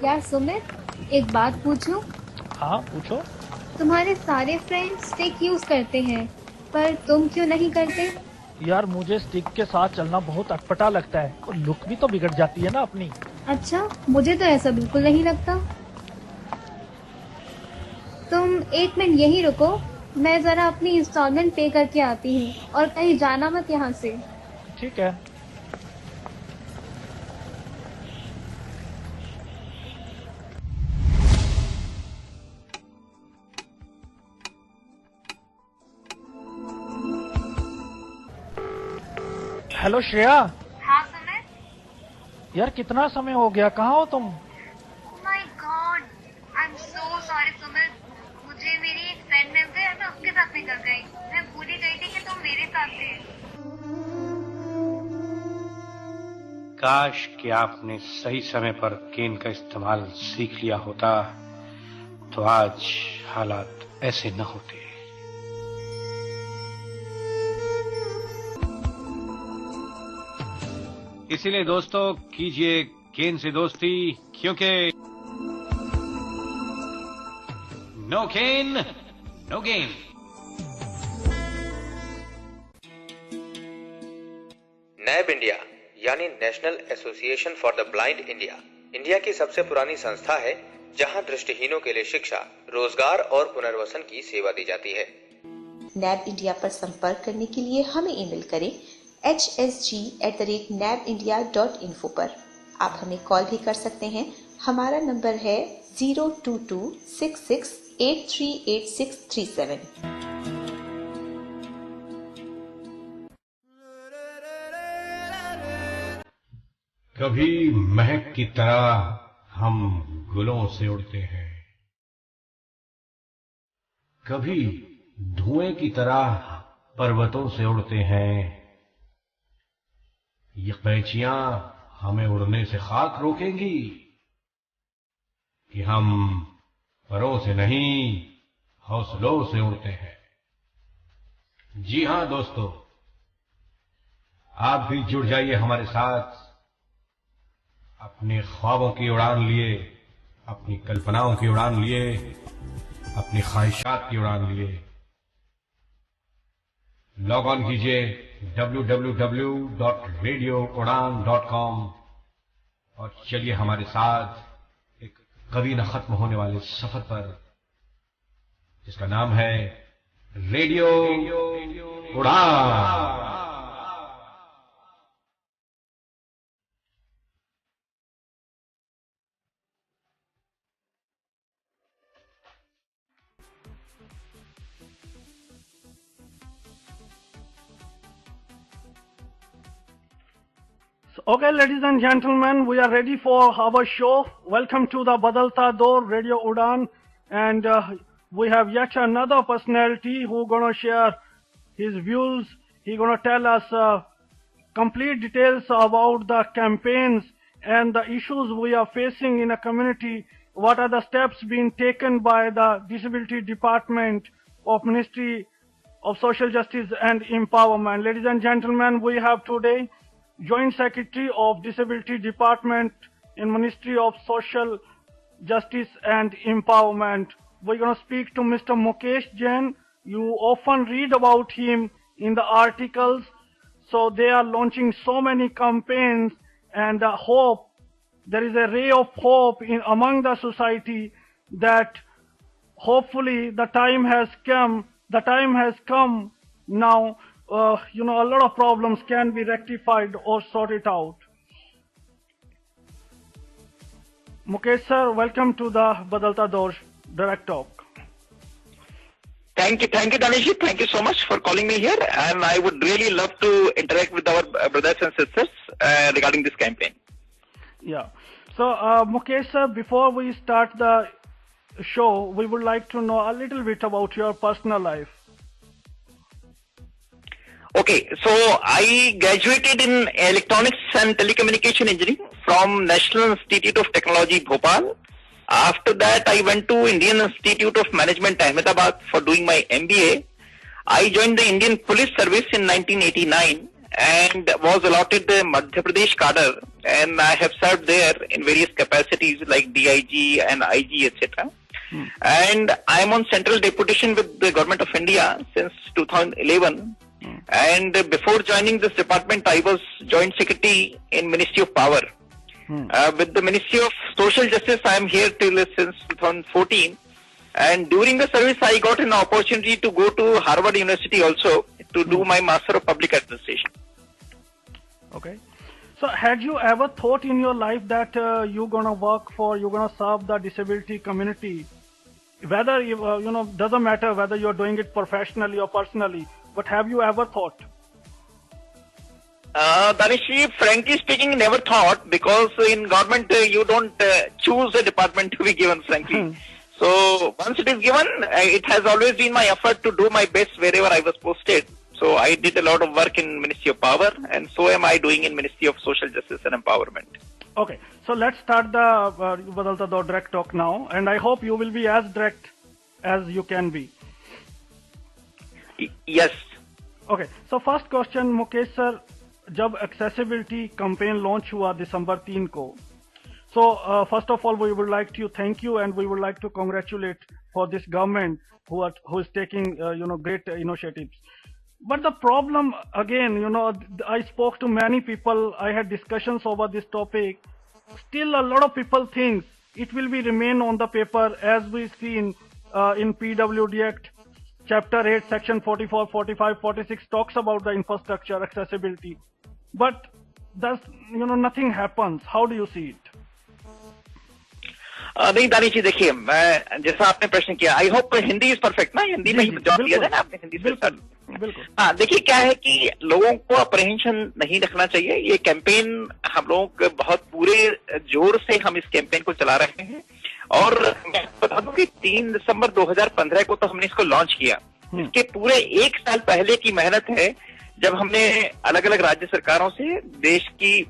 यार सुमित, एक बात पूछूं? हाँ पूछो। तुम्हारे सारे फ्रेंड्स स्टिक यूज करते हैं, पर तुम क्यों नहीं करते? यार मुझे स्टिक के साथ चलना बहुत अटपटा लगता है और लुक भी तो बिगड़ जाती है ना अपनी। अच्छा, मुझे तो ऐसा बिल्कुल नहीं लगता। तुम 1 मिनट यहीं रुको, मैं जरा अपनी इंस्टॉलमेंट पे करके आती हूँ, और कहीं जाना मत यहाँ से। ठीक है। हेलो श्रेया। हाँ सुमित। यार कितना समय हो गया, कहाँ हो तुम? My God, I am so sorry Sumit. मुझे मेरी एक फ्रेंड मिल गई और मैं उसके साथ निकल गई। मैं भूल ही गई थी कि तुम मेरे साथ थे। काश कि आपने सही समय पर केन का इस्तेमाल सीख लिया होता तो आज हालात ऐसे न होते। इसीलिए दोस्तों कीजिए केन से दोस्ती, क्योंकि नो केन नो गेन। नैब इंडिया यानी national association for the blind India India की सबसे पुरानी संस्था है, जहां दृष्टिहीनों के लिए शिक्षा, रोजगार और पुनर्वसन की सेवा दी जाती है। नैब इंडिया पर संपर्क करने के लिए हमें ईमेल करें hsg@nabindia.info पर। आप हमें कॉल भी कर सकते हैं। हमारा नंबर है 02266838637। कभी महक की तरह हम गुलों से उड़ते हैं, कभी धुएं की तरह पर्वतों से उड़ते हैं। ये कैचियां हमें उड़ने से खाक रोकेंगी कि हम परों से नहीं हौसलों से उड़ते हैं। जी हां दोस्तों, आप भी जुड़ जाइए हमारे साथ। अपने ख्वाबों की उड़ान लिए, अपनी कल्पनाओं की उड़ान लिए, अपनी ख्वाहिशात की उड़ान लिए। लॉग ऑन कीजिए www.radioudan.com और चलिए हमारे साथ एक कभी न खत्म होने वाले सफर पर, जिसका नाम है रेडियो उड़ान। Okay, ladies and gentlemen, we are ready for our show. Welcome to the Badalta Door Radio Udan, and we have yet another personality who gonna share his views. He gonna tell us complete details about the campaigns and the issues we are facing in a community. What are the steps being taken by the Disability Department of Ministry of Social Justice and Empowerment? Ladies and gentlemen, we have today Joint Secretary of Disability Department in Ministry of Social Justice and Empowerment. We're going to speak to Mr. Mukesh Jain. You often read about him in the articles. So they are launching so many campaigns, and hope, there is a ray of hope among the society that hopefully the time has come now. A lot of problems can be rectified or sorted out. Mukesh sir, welcome to the Badalta Door Direct Talk. Thank you, Danish. Thank you so much for calling me here, and I would really love to interact with our brothers and sisters regarding this campaign. Yeah. So, Mukesh sir, before we start the show, we would like to know a little bit about your personal life. Okay, so I graduated in Electronics and Telecommunication Engineering from National Institute of Technology, Bhopal. After that, I went to Indian Institute of Management, Ahmedabad for doing my MBA. I joined the Indian Police Service in 1989 and was allotted the Madhya Pradesh cadre and I have served there in various capacities like DIG and IG, etc. And I am on central deputation with the Government of India since 2011. And before joining this department, I was Joint Secretary in Ministry of Power. With the Ministry of Social Justice, I am here since 2014. And during the service, I got an opportunity to go to Harvard University also to do my Master of Public Administration. Okay. So had you ever thought in your life that you're gonna serve the disability community? Whether, doesn't matter whether you're doing it professionally or personally, but have you ever thought? Danishji, frankly speaking, never thought, because in government you don't choose a department to be given, frankly. So once it is given, it has always been my effort to do my best wherever I was posted. So I did a lot of work in Ministry of Power, and so am I doing in Ministry of Social Justice and Empowerment. Okay, so let's start the Badalta Daur direct talk now, and I hope you will be as direct as you can be. Yes. Okay, so first question, Mukesh sir, जब accessibility campaign launch हुआ December 3 को, so first of all we would like to thank you and we would like to congratulate for this government who is taking great initiatives. But the problem again, I spoke to many people, I had discussions over this topic. Still a lot of people think it will be remain on the paper, as we see in PWD Act Chapter 8, Section 44, 45, 46 talks about the infrastructure accessibility. But nothing happens. How do you see it? नहीं दानिश जी, देखिए, मैं जैसा आपने प्रश्न किया, I hope Hindi is perfect ना, हिंदी में ही जवाब दिया जाए ना आपने हिंदी से। बिल्कुल। हाँ, देखिए क्या है कि लोगों को अप्रहेंशन नहीं रखना चाहिए। ये कैंपेन हम लोग बहुत पूरे जोर से हम इस कैंपेन को चला रहे हैं, और मैं बता दूं कि 3 दिसंबर 2015 को तो हमने इसको लॉन्च किया। इसके पूरे 1 साल पहले की मेहनत है, जब हमने अलग अलग राज्य सरकारों से, देश की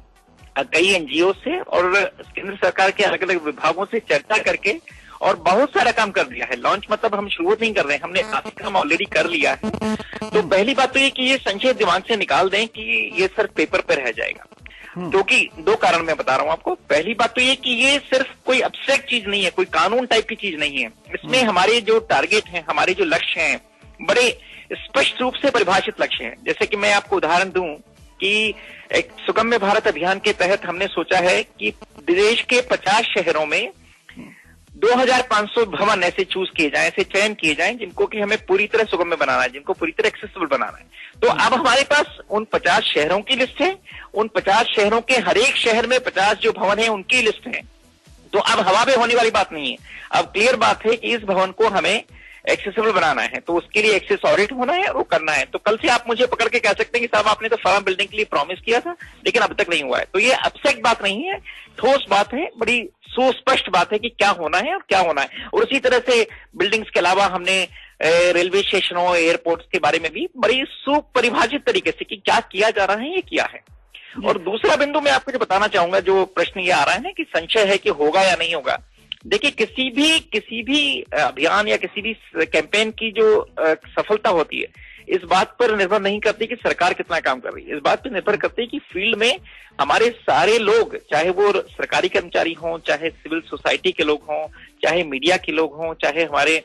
कई एनजीओ से और केंद्र सरकार के अलग अलग विभागों से चर्चा करके और बहुत सारा काम कर दिया है। लॉन्च मतलब हम शुरू नहीं कर रहे हैं, हमने काफी काम ऑलरेडी कर लिया है। तो पहली बात तो ये कि ये संशय दिमाग से निकाल दें कि ये सिर्फ पेपर पे रह जाएगा, क्योंकि 2 कारण मैं बता रहा हूं आपको। पहली बात तो ये कि ये सिर्फ कोई अब्स्ट्रैक्ट चीज नहीं है, कोई कानून टाइप की चीज नहीं है। इसमें हमारे जो टारगेट हैं, हमारे जो लक्ष्य हैं, बड़े स्पष्ट रूप से परिभाषित लक्ष्य हैं। जैसे कि मैं आपको उदाहरण दूं कि एक सुगम्य भारत अभियान के तहत हमने सोचा है कि देश के 50 शहरों में 2500 भवन ऐसे चूज किए जाएं, ऐसे चयन किए जाएं जिनको कि हमें पूरी तरह सुगम्य बनाना है, जिनको पूरी तरह एक्सेसिबल बनाना है। तो अब हमारे पास उन 50 शहरों की लिस्ट है, उन 50 शहरों के हर एक शहर में 50 जो भवन है उनकी लिस्ट है। तो अब हवा में होने वाली बात नहीं है, अब क्लियर बात है कि इस भवन को हमें एक्सेसिबल बनाना है, तो उसके लिए एक्सेस ऑडिट होना है और वो करना है। तो कल से आप मुझे पकड़ के कह सकते हैं कि साहब आपने तो फर्म बिल्डिंग के लिए प्रॉमिस किया था लेकिन अब तक नहीं हुआ है। तो ये अपसेट बात नहीं है, ठोस बात है, बड़ी सुस्पष्ट बात है कि क्या होना है और क्या होना है। और उसी तरह से बिल्डिंग्स के अलावा हमने रेलवे स्टेशनों, एयरपोर्ट्स के बारे में भी बड़ी सुपरिभाषित तरीके से कि क्या किया जा रहा है, ये किया है। और दूसरा बिंदु मैं आपको जो बताना चाहूंगा, जो प्रश्न ये आ रहा है ना कि संशय है कि होगा या नहीं होगा। देखिए, किसी भी अभियान या किसी भी कैंपेन की जो सफलता होती है, इस बात पर निर्भर नहीं करती कि सरकार कितना काम कर रही है, इस बात पर निर्भर करती है कि फील्ड में हमारे सारे लोग, चाहे वो सरकारी कर्मचारी हों, चाहे सिविल सोसाइटी के लोग हों, चाहे मीडिया के लोग हों, चाहे हमारे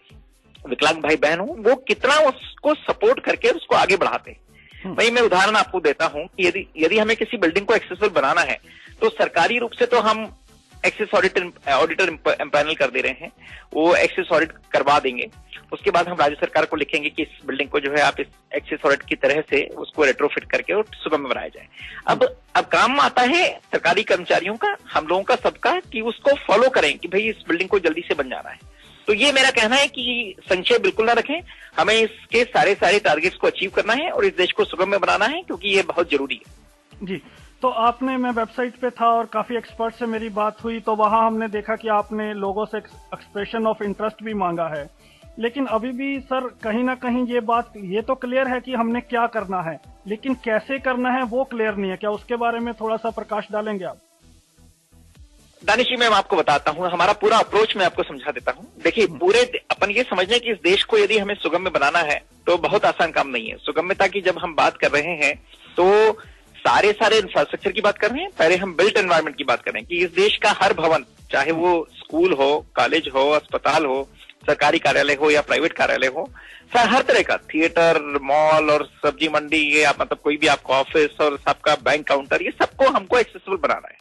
विकलांग भाई बहन हों, वो कितना उसको सपोर्ट करके उसको आगे बढ़ाते हैं। वही मैं उदाहरण आपको देता हूं कि यदि हमें किसी बिल्डिंग को एक्सेसिबल बनाना है, तो सरकारी रूप से तो हम एक्सेस ऑडिटर एम्पैनल कर दे रहे हैं, वो एक्सेस ऑडिट करवा देंगे। उसके बाद हम राज्य सरकार को लिखेंगे कि इस बिल्डिंग को जो है आप इस एक्सेस ऑडिट की तरह से उसको रेट्रोफिट करके और सुगम्य बनाया जाए। अब काम आता है सरकारी कर्मचारियों का, हम लोगों का, सबका, कि उसको फॉलो करें कि भाई इस बिल्डिंग को जल्दी से बन जाना है। तो ये मेरा कहना है कि संशय बिल्कुल ना रखें, हमें इसके सारे टारगेट्स को अचीव करना है और इस देश को सुगम्य बनाना है, क्योंकि ये बहुत जरूरी है। जी, तो आपने, मैं वेबसाइट पे था और काफी एक्सपर्ट से मेरी बात हुई, तो वहां हमने देखा कि आपने लोगों से एक्सप्रेशन ऑफ इंटरेस्ट भी मांगा है। लेकिन अभी भी सर कहीं ना कहीं ये बात, ये तो क्लियर है कि हमने क्या करना है, लेकिन कैसे करना है वो क्लियर नहीं है। क्या उसके बारे में थोड़ा सा प्रकाश डालेंगे आप? दानिश जी, मैं आपको बताता हूं, हमारा पूरा अप्रोच मैं आपको समझा देता हूं। देखिए, पूरे अपन ये समझ लें कि इस देश को यदि हमें सुगम्य बनाना है तो बहुत आसान काम नहीं है। सुगम्यता की जब हम बात कर रहे हैं तो सारे इंफ्रास्ट्रक्चर की बात कर रहे हैं, पहले हम बिल्ट एनवायरनमेंट की बात कर रहे हैं कि इस देश का हर भवन, चाहे वो स्कूल हो, कॉलेज हो, अस्पताल हो, सरकारी कार्यालय हो या प्राइवेट कार्यालय हो, हर तरह का थिएटर, मॉल और सब्जी मंडी या मतलब कोई भी आपका ऑफिस और सबका बैंक काउंटर, ये सबको हमको एक्सेसिबल बनाना है।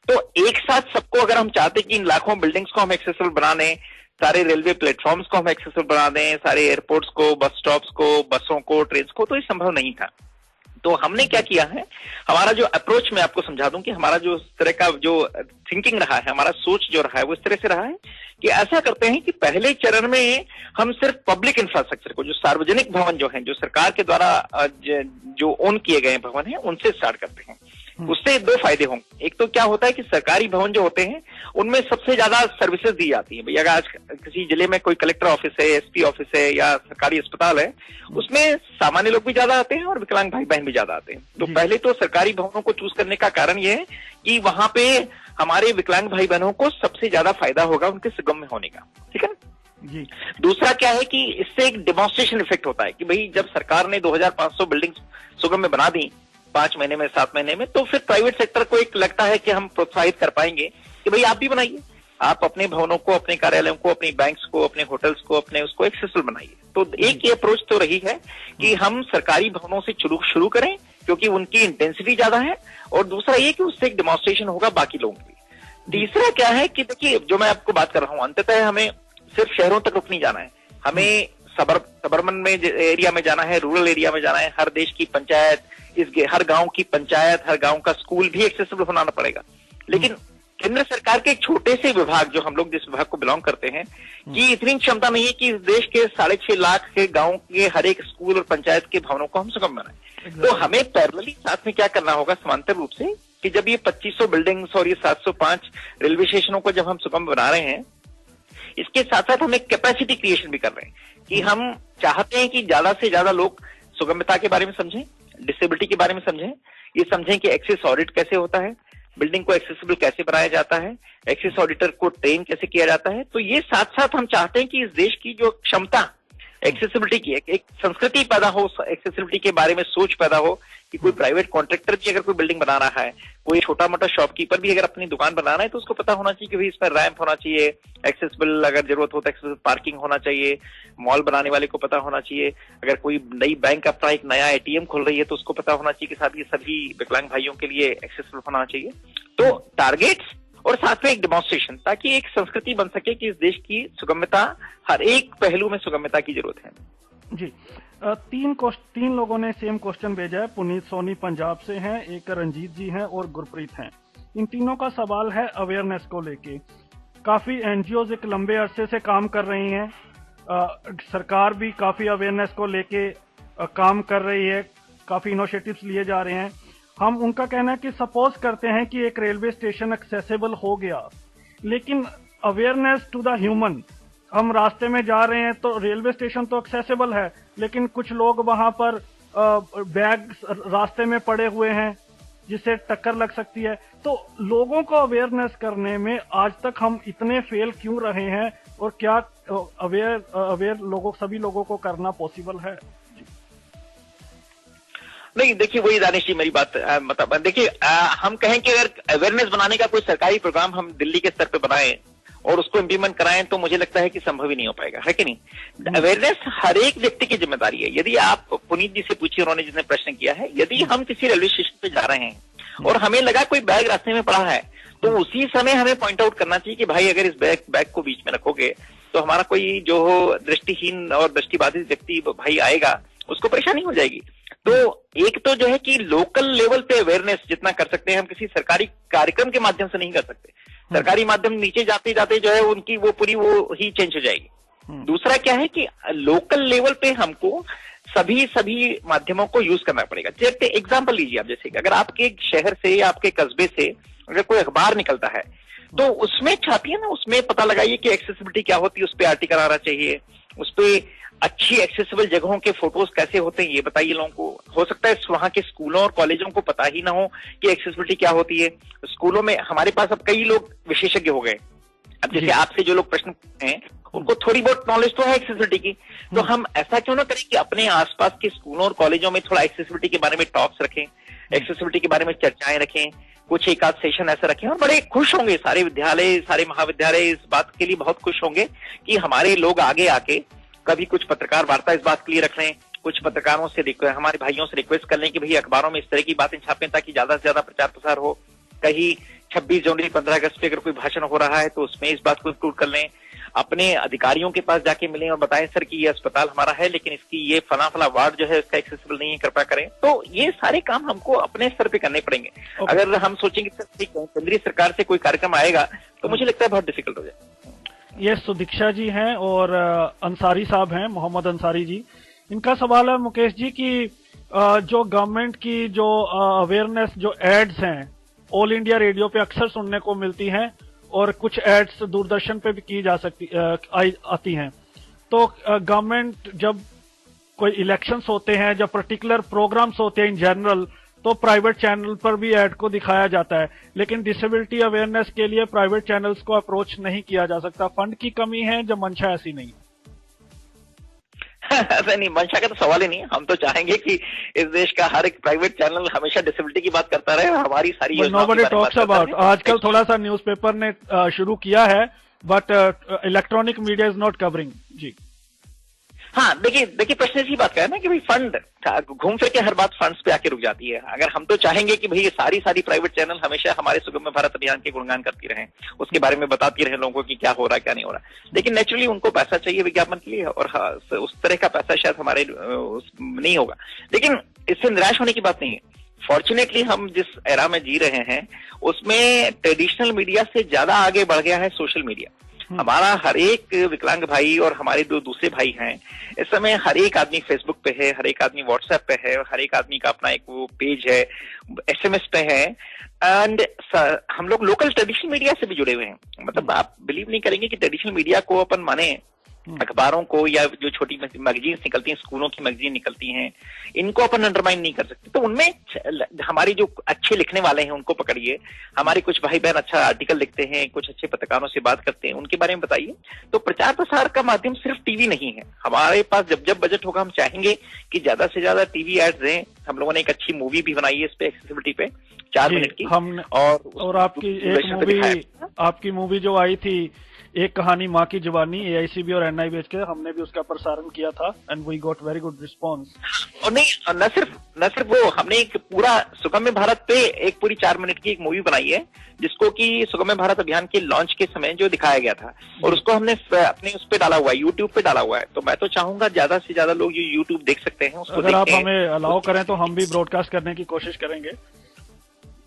तो एक साथ सबको अगर हम चाहते कि इन लाखों बिल्डिंग्स को हम एक्सेसिबल बना दें, सारे रेलवे प्लेटफॉर्म्स को हम एक्सेसिबल बना दें, सारे एयरपोर्ट्स को, बस स्टॉप्स को, बसों को, ट्रेन को, तो ये संभव नहीं था। तो हमने क्या किया है, हमारा जो अप्रोच मैं आपको समझा दूं कि हमारा जो इस तरह का जो थिंकिंग रहा है, हमारा सोच जो रहा है वो इस तरह से रहा है कि ऐसा करते हैं कि पहले चरण में हम सिर्फ पब्लिक इंफ्रास्ट्रक्चर को, जो सार्वजनिक भवन जो हैं, जो सरकार के द्वारा जो ओन किए गए भवन हैं, उनसे स्टार्ट करते हैं। उससे दो फायदे होंगे। एक तो क्या होता है कि सरकारी भवन जो होते हैं उनमें सबसे ज्यादा सर्विसेज दी जाती है। भैया आज किसी जिले में कोई कलेक्टर ऑफिस है, एसपी ऑफिस है या सरकारी अस्पताल है, उसमें सामान्य लोग भी ज्यादा आते हैं और विकलांग भाई बहन भी ज्यादा आते हैं। तो पहले तो सरकारी भवनों को चूज करने का कारण यह है कि वहां पे हमारे विकलांग भाई बहनों को सबसे ज्यादा फायदा होगा उनके सुगम्य होने का, ठीक है ना जी। दूसरा क्या है कि इससे एक डेमोन्स्ट्रेशन इफेक्ट होता है कि भाई जब सरकार ने 2500 बिल्डिंग सुगम्य बना दी 5 महीने में, 7 महीने में, तो फिर प्राइवेट सेक्टर को एक लगता है कि हम प्रोत्साहित कर पाएंगे कि भाई आप भी बनाइए, आप अपने भवनों को, अपने कार्यालयों को, अपनी बैंक्स को, अपने होटल्स को, अपने उसको एक्सेसिबल बनाइए। तो एक ये अप्रोच तो रही है कि हम सरकारी भवनों से शुरू करें क्योंकि उनकी इंटेंसिटी ज्यादा है, और दूसरा ये कि उससे एक डेमोन्स्ट्रेशन होगा बाकी लोगों की। तीसरा क्या है कि देखिए, जो मैं आपको बात कर रहा हूं, अंततः हमें सिर्फ शहरों तक रुक नहीं जाना है, हमें सबर्बन में एरिया में जाना है, रूरल एरिया में जाना है। हर देश की पंचायत, हर गांव की पंचायत, हर गांव का स्कूल भी एक्सेसिबल बनाना पड़ेगा। लेकिन केंद्र सरकार के एक छोटे से विभाग, जो हम लोग जिस विभाग को बिलोंग करते हैं, कि इतनी क्षमता नहीं है कि इस देश के 6.5 लाख के गांव के हर एक स्कूल और पंचायत के भवनों को हम सुगम बनाएं। तो हमें पैरेलली साथ में क्या करना होगा, समांतर रूप से, कि जब ये 2500 बिल्डिंग्स और ये 705 रेलवे स्टेशनों को जब हम सुगम बना रहे हैं, इसके साथ साथ हम एक कैपेसिटी क्रिएशन भी कर रहे हैं कि हम चाहते हैं कि ज्यादा से ज्यादा लोग सुगमता के बारे में समझें, डिसेबिलिटी के बारे में समझें, ये समझें कि एक्सेस ऑडिट कैसे होता है, बिल्डिंग को एक्सेसिबल कैसे बनाया जाता है, एक्सेस ऑडिटर को ट्रेन कैसे किया जाता है। तो ये साथ साथ हम चाहते हैं कि इस देश की जो क्षमता एक्सेसिबिलिटी की, एक संस्कृति पैदा हो, एक्सेसिबिलिटी के बारे में सोच पैदा हो कि कोई प्राइवेट कॉन्ट्रैक्टर भी अगर कोई बिल्डिंग बना रहा है, कोई छोटा मोटा शॉपकीपर भी अगर अपनी दुकान बना रहा है, तो उसको पता होना चाहिए कि भाई इसमें रैंप होना चाहिए, एक्सेसिबल अगर जरूरत हो तो एक्सेसिबल पार्किंग होना चाहिए, मॉल बनाने वाले को पता होना चाहिए, अगर कोई नई बैंक अपना एक नया एटीएम खोल रही है तो उसको पता होना चाहिए कि साथ ये सभी विकलांग भाइयों के लिए एक्सेसिबल होना चाहिए। तो टारगेट्स और साथ में एक डेमोन्स्ट्रेशन, ताकि एक संस्कृति बन सके कि इस देश की सुगम्यता, हर एक पहलू में सुगम्यता की जरूरत है जी। तीन लोगों ने सेम क्वेश्चन भेजा है। पुनीत सोनी पंजाब से हैं, एक रंजीत जी हैं और गुरप्रीत हैं। इन तीनों का सवाल है अवेयरनेस को लेके। काफी एनजीओज एक लंबे अरसे से काम कर रही हैं, सरकार भी काफी अवेयरनेस को लेके काम कर रही है, काफी इनिशिएटिव्स लिए जा रहे हैं। हम उनका कहना है कि सपोज करते हैं कि एक रेलवे स्टेशन एक्सेसिबल हो गया, लेकिन अवेयरनेस टू द ह्यूमन, हम रास्ते में जा रहे हैं तो रेलवे स्टेशन तो एक्सेसिबल है, लेकिन कुछ लोग वहां पर बैग रास्ते में पड़े हुए हैं जिससे टक्कर लग सकती है। तो लोगों को अवेयरनेस करने में आज तक हम इतने फेल क्यों रहे हैं, और क्या अवेयर लोगों, सभी लोगों को करना पॉसिबल है? नहीं, देखिए वही दानिश जी मेरी बात, मतलब देखिए हम कहें कि अगर अवेयरनेस बनाने का कोई सरकारी प्रोग्राम हम दिल्ली के स्तर पे बनाएं और उसको इम्प्लीमेंट कराएं, तो मुझे लगता है कि संभव ही नहीं हो पाएगा, है कि नहीं। अवेयरनेस हर एक व्यक्ति की जिम्मेदारी है। यदि आप पुनीत जी से पूछिए, उन्होंने जिसने प्रश्न किया है, यदि हम किसी रेलवे स्टेशन पे जा रहे हैं और हमें लगा कोई बैग रास्ते में पड़ा है, तो उसी समय हमें पॉइंट आउट करना चाहिए कि भाई अगर इस बैग को बीच में रखोगे तो हमारा कोई जो दृष्टिहीन और दृष्टिबाधित व्यक्ति भाई आएगा, उसको परेशानी हो जाएगी। तो एक तो जो है कि लोकल लेवल पे अवेयरनेस जितना कर सकते हैं हम किसी सरकारी कार्यक्रम के माध्यम से नहीं कर सकते। सरकारी माध्यम नीचे जाते जाते जो है उनकी वो पूरी वो ही चेंज हो जाएगी। दूसरा क्या है कि लोकल लेवल पे हमको सभी माध्यमों को यूज करना पड़ेगा। जैसे एग्जांपल लीजिए आप, जैसे अगर आपके एक शहर से या आपके कस्बे से अगर कोई अखबार निकलता है तो उसमें छापिए ना, उसमें पता लगाइए कि एक्सेसिबिलिटी क्या होती है, उस पर आर्टिकल आना चाहिए, उस पर अच्छी एक्सेसिबल जगहों के फोटोज कैसे होते हैं ये बताइए लोगों को। हो सकता है वहां के स्कूलों और कॉलेजों को पता ही ना हो कि एक्सेसिबिलिटी क्या होती है। स्कूलों में हमारे पास अब कई लोग विशेषज्ञ हो गए, अब जैसे आपसे जो लोग प्रश्न पूछते हैं उनको थोड़ी बहुत नॉलेज तो है एक्सेसिबिलिटी की, तो हम ऐसा क्यों ना करें कि अपने आसपास के स्कूलों और कॉलेजों में थोड़ा एक्सेसिबिलिटी के बारे में टॉक्स रखें, एक्सेसिबिलिटी के बारे में चर्चाएं रखें, कुछ एक आध सेशन ऐसा रखें, और बड़े खुश होंगे सारे विद्यालय, सारे महाविद्यालय इस बात के लिए बहुत खुश होंगे कि हमारे लोग आगे आके कभी कुछ पत्रकार वार्ता इस बात के लिए रख लें, कुछ पत्रकारों से हमारे भाइयों से रिक्वेस्ट कर लें कि भाई अखबारों में इस तरह की बातें छापें ताकि ज्यादा से ज्यादा प्रचार प्रसार हो। कहीं 26 जनवरी 15 अगस्त पे अगर कोई भाषण हो रहा है तो उसमें इस बात को इंक्लूड कर लें, अपने अधिकारियों के पास जाके मिलें और बताएं सर कि ये अस्पताल हमारा है लेकिन इसकी ये फला वार्ड जो है इसका एक्सेसिबल नहीं है, कृपया करें। तो ये सारे काम हमको अपने स्तर पे करने पड़ेंगे। अगर हम सोचेंगे सर केंद्रीय सरकार से कोई कार्यक्रम आएगा तो मुझे लगता है बहुत डिफिकल्ट हो जाए। ये सुदीक्षा जी हैं और अंसारी साहब हैं, मोहम्मद अंसारी जी। इनका सवाल है मुकेश जी कि जो गवर्नमेंट की जो अवेयरनेस जो एड्स हैं ऑल इंडिया रेडियो पे अक्सर सुनने को मिलती हैं और कुछ एड्स दूरदर्शन पे भी की जा सकती आती हैं, तो गवर्नमेंट जब कोई इलेक्शंस होते हैं, जब पर्टिकुलर प्रोग्राम्स होते हैं इन जनरल, तो प्राइवेट चैनल पर भी ऐड को दिखाया जाता है, लेकिन डिसेबिलिटी अवेयरनेस के लिए प्राइवेट चैनल्स को अप्रोच नहीं किया जा सकता। फंड की कमी है, जब मंशा ऐसी नहीं। ऐसा नहीं, मंशा का तो सवाल ही नहीं है। हम तो चाहेंगे कि इस देश का हर एक प्राइवेट चैनल हमेशा डिसेबिलिटी की बात करता रहे और हमारी सारी नोबडी टॉक्स अबाउट। आजकल थोड़ा सा न्यूज़पेपर ने शुरू किया है, but electronic media is not covering. जी हाँ, देखिए प्रश्न इसी बात का है ना कि भाई फंड घूम फिर के हर बात फंड्स पे आके रुक जाती है। अगर हम तो चाहेंगे कि भाई ये सारी प्राइवेट चैनल हमेशा हमारे सुगम्य भारत अभियान के गुणगान करती रहें, उसके बारे में बताती रहें लोगों को कि क्या हो रहा है क्या नहीं हो रहा, लेकिन नेचुरली उनको पैसा चाहिए विज्ञापन के लिए और उस तरह का पैसा शायद हमारे नहीं होगा। लेकिन इससे निराश होने की बात नहीं है। फॉर्चुनेटली हम जिस एरा में जी रहे हैं उसमें ट्रेडिशनल मीडिया से ज्यादा आगे बढ़ गया है सोशल मीडिया। हमारा हर एक विकलांग भाई और हमारे दो दूसरे भाई हैं, इस समय हर एक आदमी फेसबुक पे है, हर एक आदमी व्हाट्सएप पे है, हर एक आदमी का अपना एक वो पेज है, SMS पे है, एंड हम लोग लोकल ट्रेडिशनल मीडिया से भी जुड़े हुए हैं। मतलब आप बिलीव नहीं करेंगे कि ट्रेडिशनल मीडिया को अपन माने अखबारों को या जो छोटी मैगजीन्स निकलती हैं, स्कूलों की मैगजीन निकलती हैं, इनको अपन अंडरमाइन नहीं कर सकते। तो उनमें हमारी जो अच्छे लिखने वाले हैं उनको पकड़िए, हमारे कुछ भाई बहन अच्छा आर्टिकल लिखते हैं, कुछ अच्छे पत्रकारों से बात करते हैं, उनके बारे में बताइए। तो प्रचार प्रसार का माध्यम सिर्फ टीवी नहीं है। हमारे पास जब बजट होगा हम चाहेंगे कि ज्यादा से ज्यादा टीवी एड्स दें। हम लोगों ने एक अच्छी मूवी भी बनाई है इस पे एक्सेसिबिलिटी पे 4 मिनट की, और आपकी मूवी जो आई थी एक कहानी माँ की जवानी, AICB और NIBH के, हमने भी उसका प्रसारण किया था and we got very good response. और नहीं, न सिर्फ वो, हमने एक पूरा सुगम्य भारत पे एक पूरी 4 मिनट की एक मूवी बनाई है जिसको कि सुगम्य भारत अभियान के लॉन्च के समय जो दिखाया गया था, और उसको हमने अपने उस पे डाला हुआ है, यूट्यूब पे डाला हुआ है। तो मैं तो चाहूंगा ज्यादा से ज्यादा लोग ये यूट्यूब देख सकते हैं, उसको अगर आप हमें अलाउ करें तो हम भी ब्रॉडकास्ट करने की कोशिश करेंगे।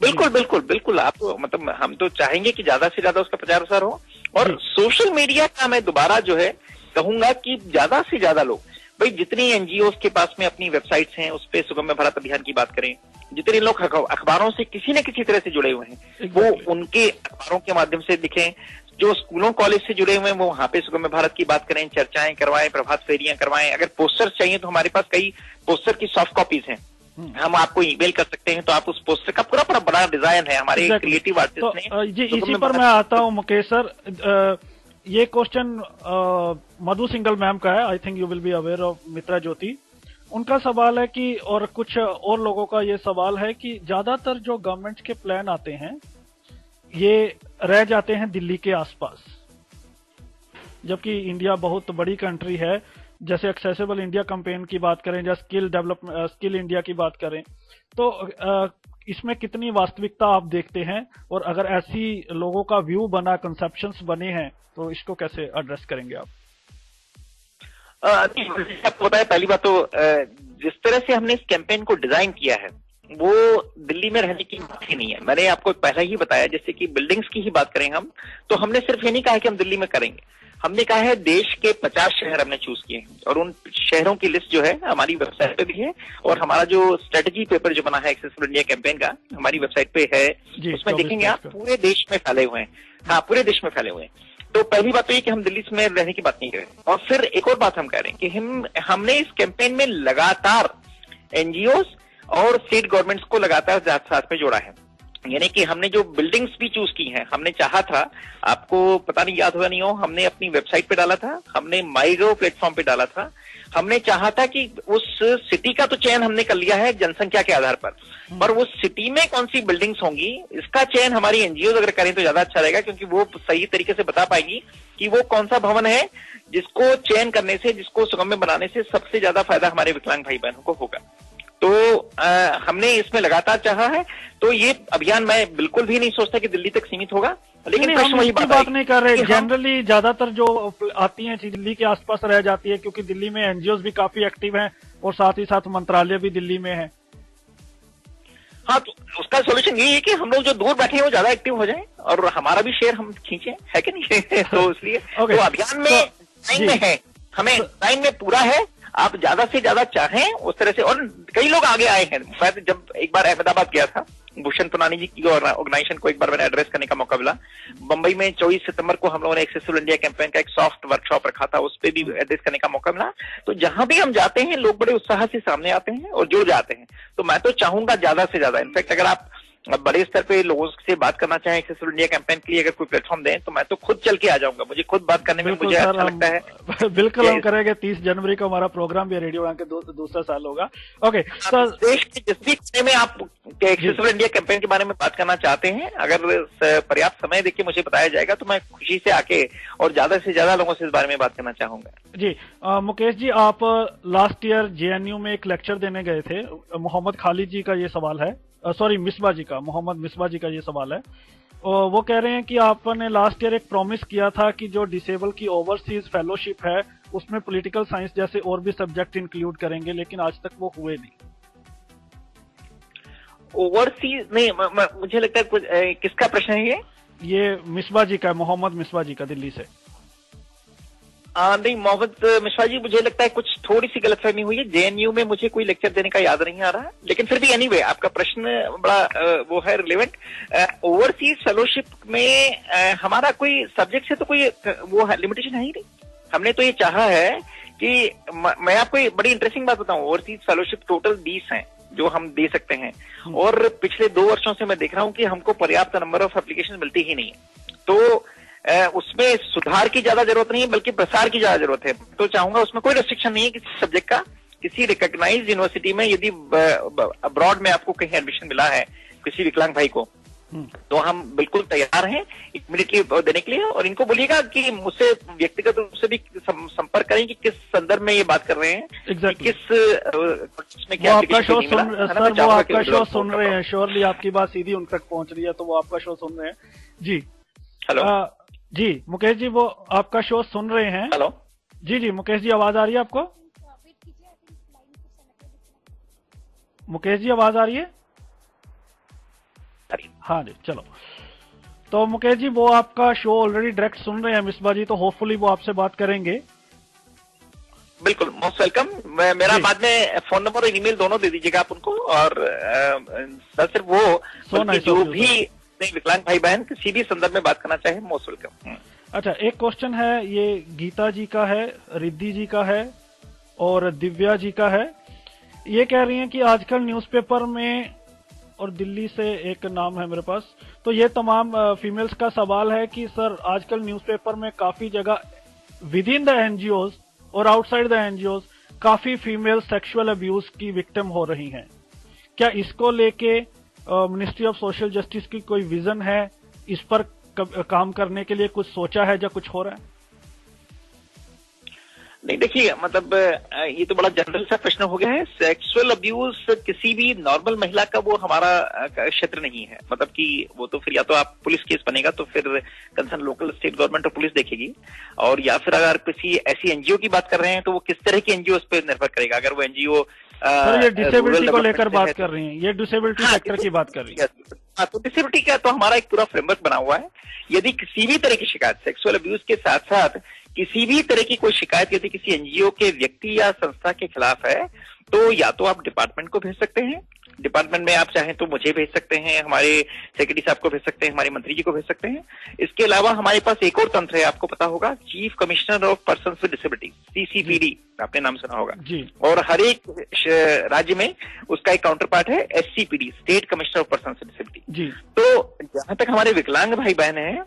बिल्कुल आप मतलब हम तो चाहेंगे कि ज्यादा से ज्यादा उसका प्रचार प्रसार हो। और सोशल मीडिया का मैं दोबारा जो है कहूंगा कि ज्यादा से ज्यादा लोग, भाई जितनी NGOs के पास में अपनी वेबसाइट्स हैं उस पे सुगम्य भारत अभियान की बात करें, जितने लोग अखबारों से किसी न किसी तरह से जुड़े हुए हैं वो उनके अखबारों के माध्यम से दिखें, जो स्कूलों कॉलेज से जुड़े हुए हैं वो वहां पे सुगम्य भारत की बात करें, चर्चाएं करवाएं, प्रभात फेरियां करवाएं। अगर पोस्टर्स चाहिए तो हमारे पास कई पोस्टर की सॉफ्ट कॉपीज हैं, हम आपको ईमेल कर सकते हैं, तो आप उस पोस्टर का पूरा बड़ा डिजाइन है हमारे क्रिएटिव आर्टिस्ट ने। जी इसी पर मैं आता हूँ मुकेश सर। ये क्वेश्चन मधु सिंगल मैम का है, I think you will be aware of Mitra Jyoti. उनका सवाल है कि, और कुछ और लोगों का ये सवाल है कि ज्यादातर जो गवर्नमेंट के प्लान आते हैं ये रह जाते हैं दिल्ली के आसपास, जबकि इंडिया बहुत बड़ी कंट्री है। जैसे एक्सेसिबल इंडिया कैंपेन की बात करें या स्किल इंडिया की बात करें, तो इसमें कितनी वास्तविकता आप देखते हैं, और अगर ऐसी लोगों का व्यू बना, कंसेप्शंस बने हैं, तो इसको कैसे एड्रेस करेंगे आप? आपको पता है, पहली बात तो जिस तरह से हमने इस कैंपेन को डिजाइन किया है वो दिल्ली में रहने की बात ही नहीं है। मैंने आपको पहले ही बताया, जैसे कि बिल्डिंग्स की ही बात करें हम, तो हमने सिर्फ ये नहीं कहा कि हम दिल्ली में करेंगे, हमने कहा है देश के 50 शहर हमने चूज किए हैं, और उन शहरों की लिस्ट जो है हमारी वेबसाइट पे भी है, और हमारा जो स्ट्रेटेजी पेपर जो बना है एक्सेसिबल इंडिया कैंपेन का हमारी वेबसाइट पे है, उसमें देखेंगे आप पूरे देश में फैले हुए हैं। हाँ, पूरे देश में फैले हुए हैं। तो पहली बात तो ये कि हम दिल्ली में रहने की बात नहीं कर रहे। और फिर एक और बात हम कह रहे हैं कि हमने इस कैंपेन में लगातार NGOs और स्टेट गवर्नमेंट्स को लगातार साथ में जोड़ा है। यानी कि हमने जो बिल्डिंग्स भी चूज की हैं, हमने चाहा था, आपको पता नहीं याद होगा नहीं हो, हमने अपनी वेबसाइट पे डाला था, हमने माईगव प्लेटफॉर्म पे डाला था, हमने चाहा था कि उस सिटी का तो चयन हमने कर लिया है जनसंख्या के आधार पर उस सिटी में कौन सी बिल्डिंग्स होंगी इसका चयन हमारी एनजीओ अगर करें तो ज्यादा अच्छा रहेगा, क्योंकि वो सही तरीके से बता पाएगी कि वो कौन सा भवन है जिसको चयन करने से, जिसको सुगम्य बनाने से सबसे ज्यादा फायदा हमारे विकलांग भाई बहनों को होगा। तो हमने इसमें लगातार चाहा है। तो ये अभियान मैं बिल्कुल भी नहीं सोचता कि दिल्ली तक सीमित होगा, लेकिन हम वही बात नहीं कर रहे। जनरली ज्यादातर जो आती हैं दिल्ली के आसपास रह जाती है, क्योंकि दिल्ली में एनजीओ भी काफी एक्टिव हैं और साथ ही साथ मंत्रालय भी दिल्ली में है। हाँ, तो उसका सोल्यूशन यही है कि हम लोग जो दूर बैठे हैं वो ज्यादा एक्टिव हो जाएं और हमारा भी शेयर हम खींचे, है कि नहीं? तो इसलिए तो अभियान में लाइन में है, हमें लाइन में पूरा है। आप ज्यादा से ज्यादा चाहें उस तरह से, और कई लोग आगे आए हैं। मैं जब एक बार अहमदाबाद गया था, भूषण पुनानी जी की ऑर्गेनाइजेशन को एक बार मैंने एड्रेस करने का मौका मिला। बंबई में 24 सितंबर को हम लोगों ने एक्सेसिबल इंडिया कैंपेन का एक सॉफ्ट वर्कशॉप रखा था, उस पर भी एड्रेस करने का मौका मिला। तो जहां भी हम जाते हैं लोग बड़े उत्साह से सामने आते हैं और जुड़ जाते हैं। तो मैं तो चाहूंगा ज्यादा से ज्यादा, इनफैक्ट अगर आप बड़े स्तर पे लोगों से बात करना चाहें एक्सेसिबल इंडिया कैंपेन के लिए अगर कोई प्लेटफॉर्म दें तो मैं तो खुद चल के आ जाऊंगा, मुझे खुद बात करने में मुझे अच्छा लगता है। बिल्कुल हम करेंगे। 30 जनवरी को हमारा प्रोग्राम भी रेडियो उड़ान के दूसरा साल होगा। ओके सर, देश के जिस भी कोने में आप एक्सेसिबल इंडिया कैंपेन के बारे में बात करना चाहते हैं, अगर पर्याप्त समय देखिए मुझे बताया जाएगा तो मैं खुशी से आके और ज्यादा से ज्यादा लोगों से इस बारे में बात करना चाहूंगा। जी मुकेश जी, आप लास्ट ईयर जेएनयू में एक लेक्चर देने गए थे। मोहम्मद खालिद जी का ये सवाल है, सॉरी मिसबा जी का, मोहम्मद मिसबा जी का ये सवाल है। वो कह रहे हैं कि आपने लास्ट ईयर एक प्रॉमिस किया था कि जो डिसेबल की ओवरसीज फेलोशिप है उसमें पॉलिटिकल साइंस जैसे और भी सब्जेक्ट इंक्लूड करेंगे, लेकिन आज तक वो हुए नहीं। ओवरसीज नहीं, मुझे लगता है कुछ किसका प्रश्न है ये मिसबा जी का, मोहम्मद मिसबा जी का, दिल्ली से। नहीं मोहम्मद मिश्रा जी, मुझे लगता है कुछ थोड़ी सी गलतफहमी हुई है। जेएनयू में मुझे कोई लेक्चर देने का याद नहीं आ रहा है, लेकिन फिर भी एनीवे आपका प्रश्न बड़ा वो है रिलेवेंट। ओवरसीज फेलोशिप में हमारा कोई सब्जेक्ट से तो कोई वो है, लिमिटेशन है ही नहीं। हमने तो ये चाहा है कि मैं आपको बड़ी इंटरेस्टिंग बात बताऊं, ओवरसीज फेलोशिप टोटल 20 हैं जो हम दे सकते हैं, और पिछले 2 वर्षों से मैं देख रहा हूं कि हमको पर्याप्त नंबर ऑफ एप्लीकेशन मिलती ही नहीं है। तो उसमें सुधार की ज्यादा जरूरत नहीं है बल्कि प्रसार की ज्यादा जरूरत है। तो चाहूंगा उसमें कोई रिस्ट्रिक्शन नहीं है किसी सब्जेक्ट का। किसी रिकॉग्नाइज्ड यूनिवर्सिटी में यदि अब्रॉड में आपको कहीं एडमिशन मिला है किसी विकलांग भाई को, तो हम बिल्कुल तैयार हैं इमीडिएटली देने के लिए। और इनको बोलिएगा कि मुझसे व्यक्तिगत रूप से भी संपर्क करें कि किस संदर्भ में ये बात कर रहे हैं, exactly. किस में क्या आपका शो वो आपका शो सुन रहे हैं, श्योरली आपकी बात सीधी उन तक पहुंच रही है, तो वो आपका शो सुन रहे हैं। जी हेलो जी मुकेश जी, वो आपका शो सुन रहे हैं। हेलो जी जी मुकेश जी, आवाज आ रही है आपको? मुकेश जी आवाज आ रही है? हाँ जी, चलो। तो मुकेश जी वो आपका शो ऑलरेडी डायरेक्ट सुन रहे हैं मिसबा जी, तो होपफुली वो आपसे बात करेंगे। बिल्कुल, मोस्ट वेलकम। मेरा बाद में फोन नंबर और ईमेल दोनों दे दीजिएगा आप उनको। और सिर्फ वो जो भी विकलांग भाई बहन किसी भी संदर्भ में बात करना चाहे, मोस्ट वेलकम। अच्छा, एक क्वेश्चन है, ये गीता जी का है, रिद्धि जी का है और दिव्या जी का है। ये कह रही हैं कि आजकल न्यूज़पेपर में, और दिल्ली से एक नाम है मेरे पास, तो ये तमाम फीमेल्स का सवाल है कि सर आजकल न्यूज़पेपर में काफी जगह विद इन द एनजीओज और आउटसाइड द एनजीओज काफी फीमेल सेक्सुअल अब्यूज की विक्टिम हो रही हैं। क्या इसको लेके मिनिस्ट्री ऑफ सोशल जस्टिस की कोई विजन है, इस पर काम करने के लिए कुछ सोचा है या कुछ हो रहा है? नहीं, देखिए मतलब ये तो बड़ा जनरल सा प्रश्न हो गया है। सेक्सुअल अब्यूज किसी भी नॉर्मल महिला का वो हमारा क्षेत्र नहीं है। मतलब कि वो तो फिर या तो आप पुलिस केस बनेगा तो फिर कंसर्न लोकल स्टेट गवर्नमेंट और पुलिस देखेगी, और या फिर अगर किसी ऐसी एनजीओ की बात कर रहे हैं तो वो किस तरह की एनजीओ पे निर्भर करेगा। अगर वो एनजीओ ये डिसेबिलिटी को लेकर बात कर रही हैं, ये डिसेबिलिटी सेक्टर की बात कर रही है। हाँ, तो डिसेबिलिटी का तो हमारा एक पूरा फ्रेमवर्क बना हुआ है। यदि किसी भी तरह की शिकायत, सेक्सुअल अब्यूज के साथ साथ किसी भी तरह की कोई शिकायत यदि किसी एनजीओ के व्यक्ति या संस्था के खिलाफ है, तो या तो आप डिपार्टमेंट को भेज सकते हैं, डिपार्टमेंट में आप चाहें तो मुझे भेज सकते हैं, हमारे सेक्रेटरी साहब को भेज सकते हैं, हमारे मंत्री जी को भेज सकते हैं। इसके अलावा हमारे पास एक और तंत्र है, आपको पता होगा, chief commissioner of person with disability, CCPD, आपने नाम सुना होगा जी। और हर एक राज्य में उसका एक काउंटर पार्ट है SCPD, state commissioner of person with disability ji. तो जहां तक हमारे विकलांग भाई बहन हैं,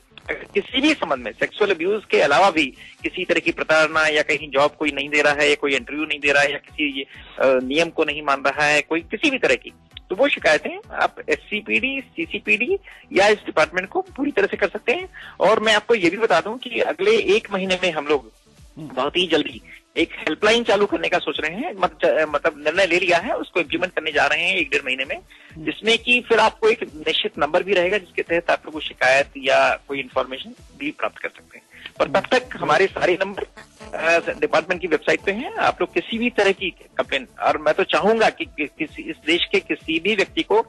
किसी भी संबंध में सेक्सुअल अब्यूज के अलावा भी किसी तरह की प्रताड़ना या कहीं जॉब कोई नहीं दे रहा है या कोई इंटरव्यू नहीं दे रहा है या किसी नियम को नहीं मान रहा है, कोई किसी भी तरह की, तो वो शिकायतें आप SCPD, CCPD या इस डिपार्टमेंट को पूरी तरह से कर सकते हैं। और मैं आपको ये भी बता दूं कि अगले 1 महीने में हम लोग बहुत ही जल्दी एक हेल्पलाइन चालू करने का सोच रहे हैं, मतलब निर्णय ले लिया है, उसको इम्प्लीमेंट करने जा रहे हैं 1-1.5 महीने में, जिसमें कि फिर आपको एक निश्चित नंबर भी रहेगा जिसके तहत आप लोग शिकायत या कोई इन्फॉर्मेशन भी प्राप्त कर सकते हैं। पर तब तक हमारे सारे नंबर डिपार्टमेंट की वेबसाइट पे हैं, आप लोग किसी भी तरह की कंप्लेन, और मैं तो चाहूंगा कि इस देश के किसी भी व्यक्ति को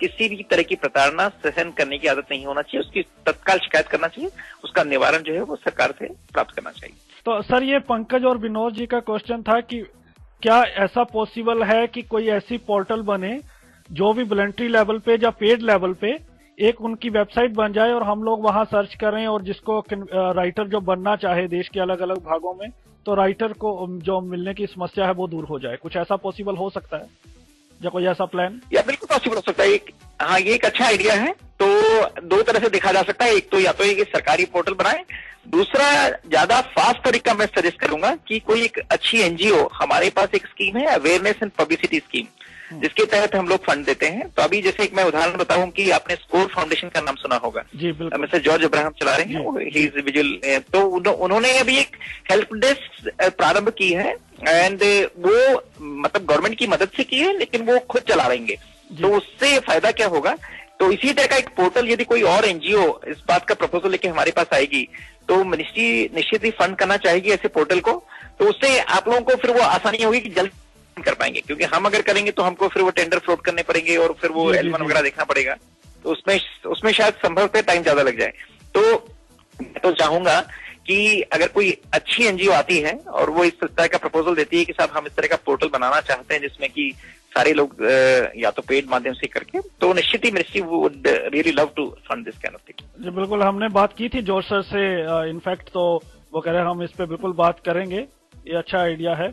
किसी भी तरह की प्रताड़ना सहन करने की आदत नहीं होना चाहिए, उसकी तत्काल शिकायत करना चाहिए, उसका निवारण जो है वो सरकार से प्राप्त करना चाहिए। तो सर ये पंकज और विनोद जी का क्वेश्चन था कि क्या ऐसा पॉसिबल है कि कोई ऐसी पोर्टल बने जो भी वॉलंटरी लेवल पे या पेड लेवल पे एक उनकी वेबसाइट बन जाए और हम लोग वहां सर्च करें, और जिसको राइटर जो बनना चाहे देश के अलग अलग भागों में, तो राइटर को जो मिलने की समस्या है वो दूर हो जाए? कुछ ऐसा पॉसिबल हो सकता है या कोई ऐसा प्लान? या बिल्कुल पॉसिबल हो सकता है। हाँ, ये एक अच्छा आइडिया है। तो 2 तरह से देखा जा सकता है, एक तो या तो एक सरकारी पोर्टल बनाए, दूसरा ज्यादा फास्ट तरीका मैं सजेस्ट करूंगा कि कोई एक अच्छी NGO, हमारे पास एक स्कीम है अवेयरनेस एंड पब्लिसिटी स्कीम, जिसके तहत हम लोग फंड देते हैं। तो अभी जैसे एक मैं उदाहरण बताऊं कि आपने स्कोर फाउंडेशन का नाम सुना होगा जी, मिस्टर जॉर्ज अब्राहम चला रहे हैं, ही इज विजुअल, तो उन्होंने अभी एक हेल्प डेस्क प्रारंभ की है, एंड वो मतलब गवर्नमेंट की मदद से की है, लेकिन वो खुद चला रहेंगे। तो उससे फायदा क्या होगा, तो इसी तरह का एक पोर्टल यदि कोई और NGO इस बात का प्रपोजल लेके हमारे पास आएगी, तो मिनिस्ट्री निश्चित ही फंड करना चाहेगी ऐसे पोर्टल को, तो उससे आप लोगों को फिर वो आसानी होगी कि जल्द कर पाएंगे, क्योंकि हम अगर करेंगे तो हमको फिर वो टेंडर फ्लोट करने पड़ेंगे और फिर वो L1 वगैरह देखना पड़ेगा, तो उसमें शायद संभवतः टाइम ज्यादा लग जाए। तो चाहूंगा कि अगर कोई अच्छी NGO आती है और वो इस तरह का प्रपोजल देती है कि साहब हम इस तरह का पोर्टल बनाना चाहते हैं जिसमें कि सारे लोग या तो पेड माध्यम से करके, तो निश्चित ही ministry would really love to fund this kind of thing. जी बिल्कुल, हमने बात की थी जॉर्ज सर से इनफैक्ट, तो वो कह रहे हैं हम इस पे बिल्कुल बात करेंगे, ये अच्छा आइडिया है।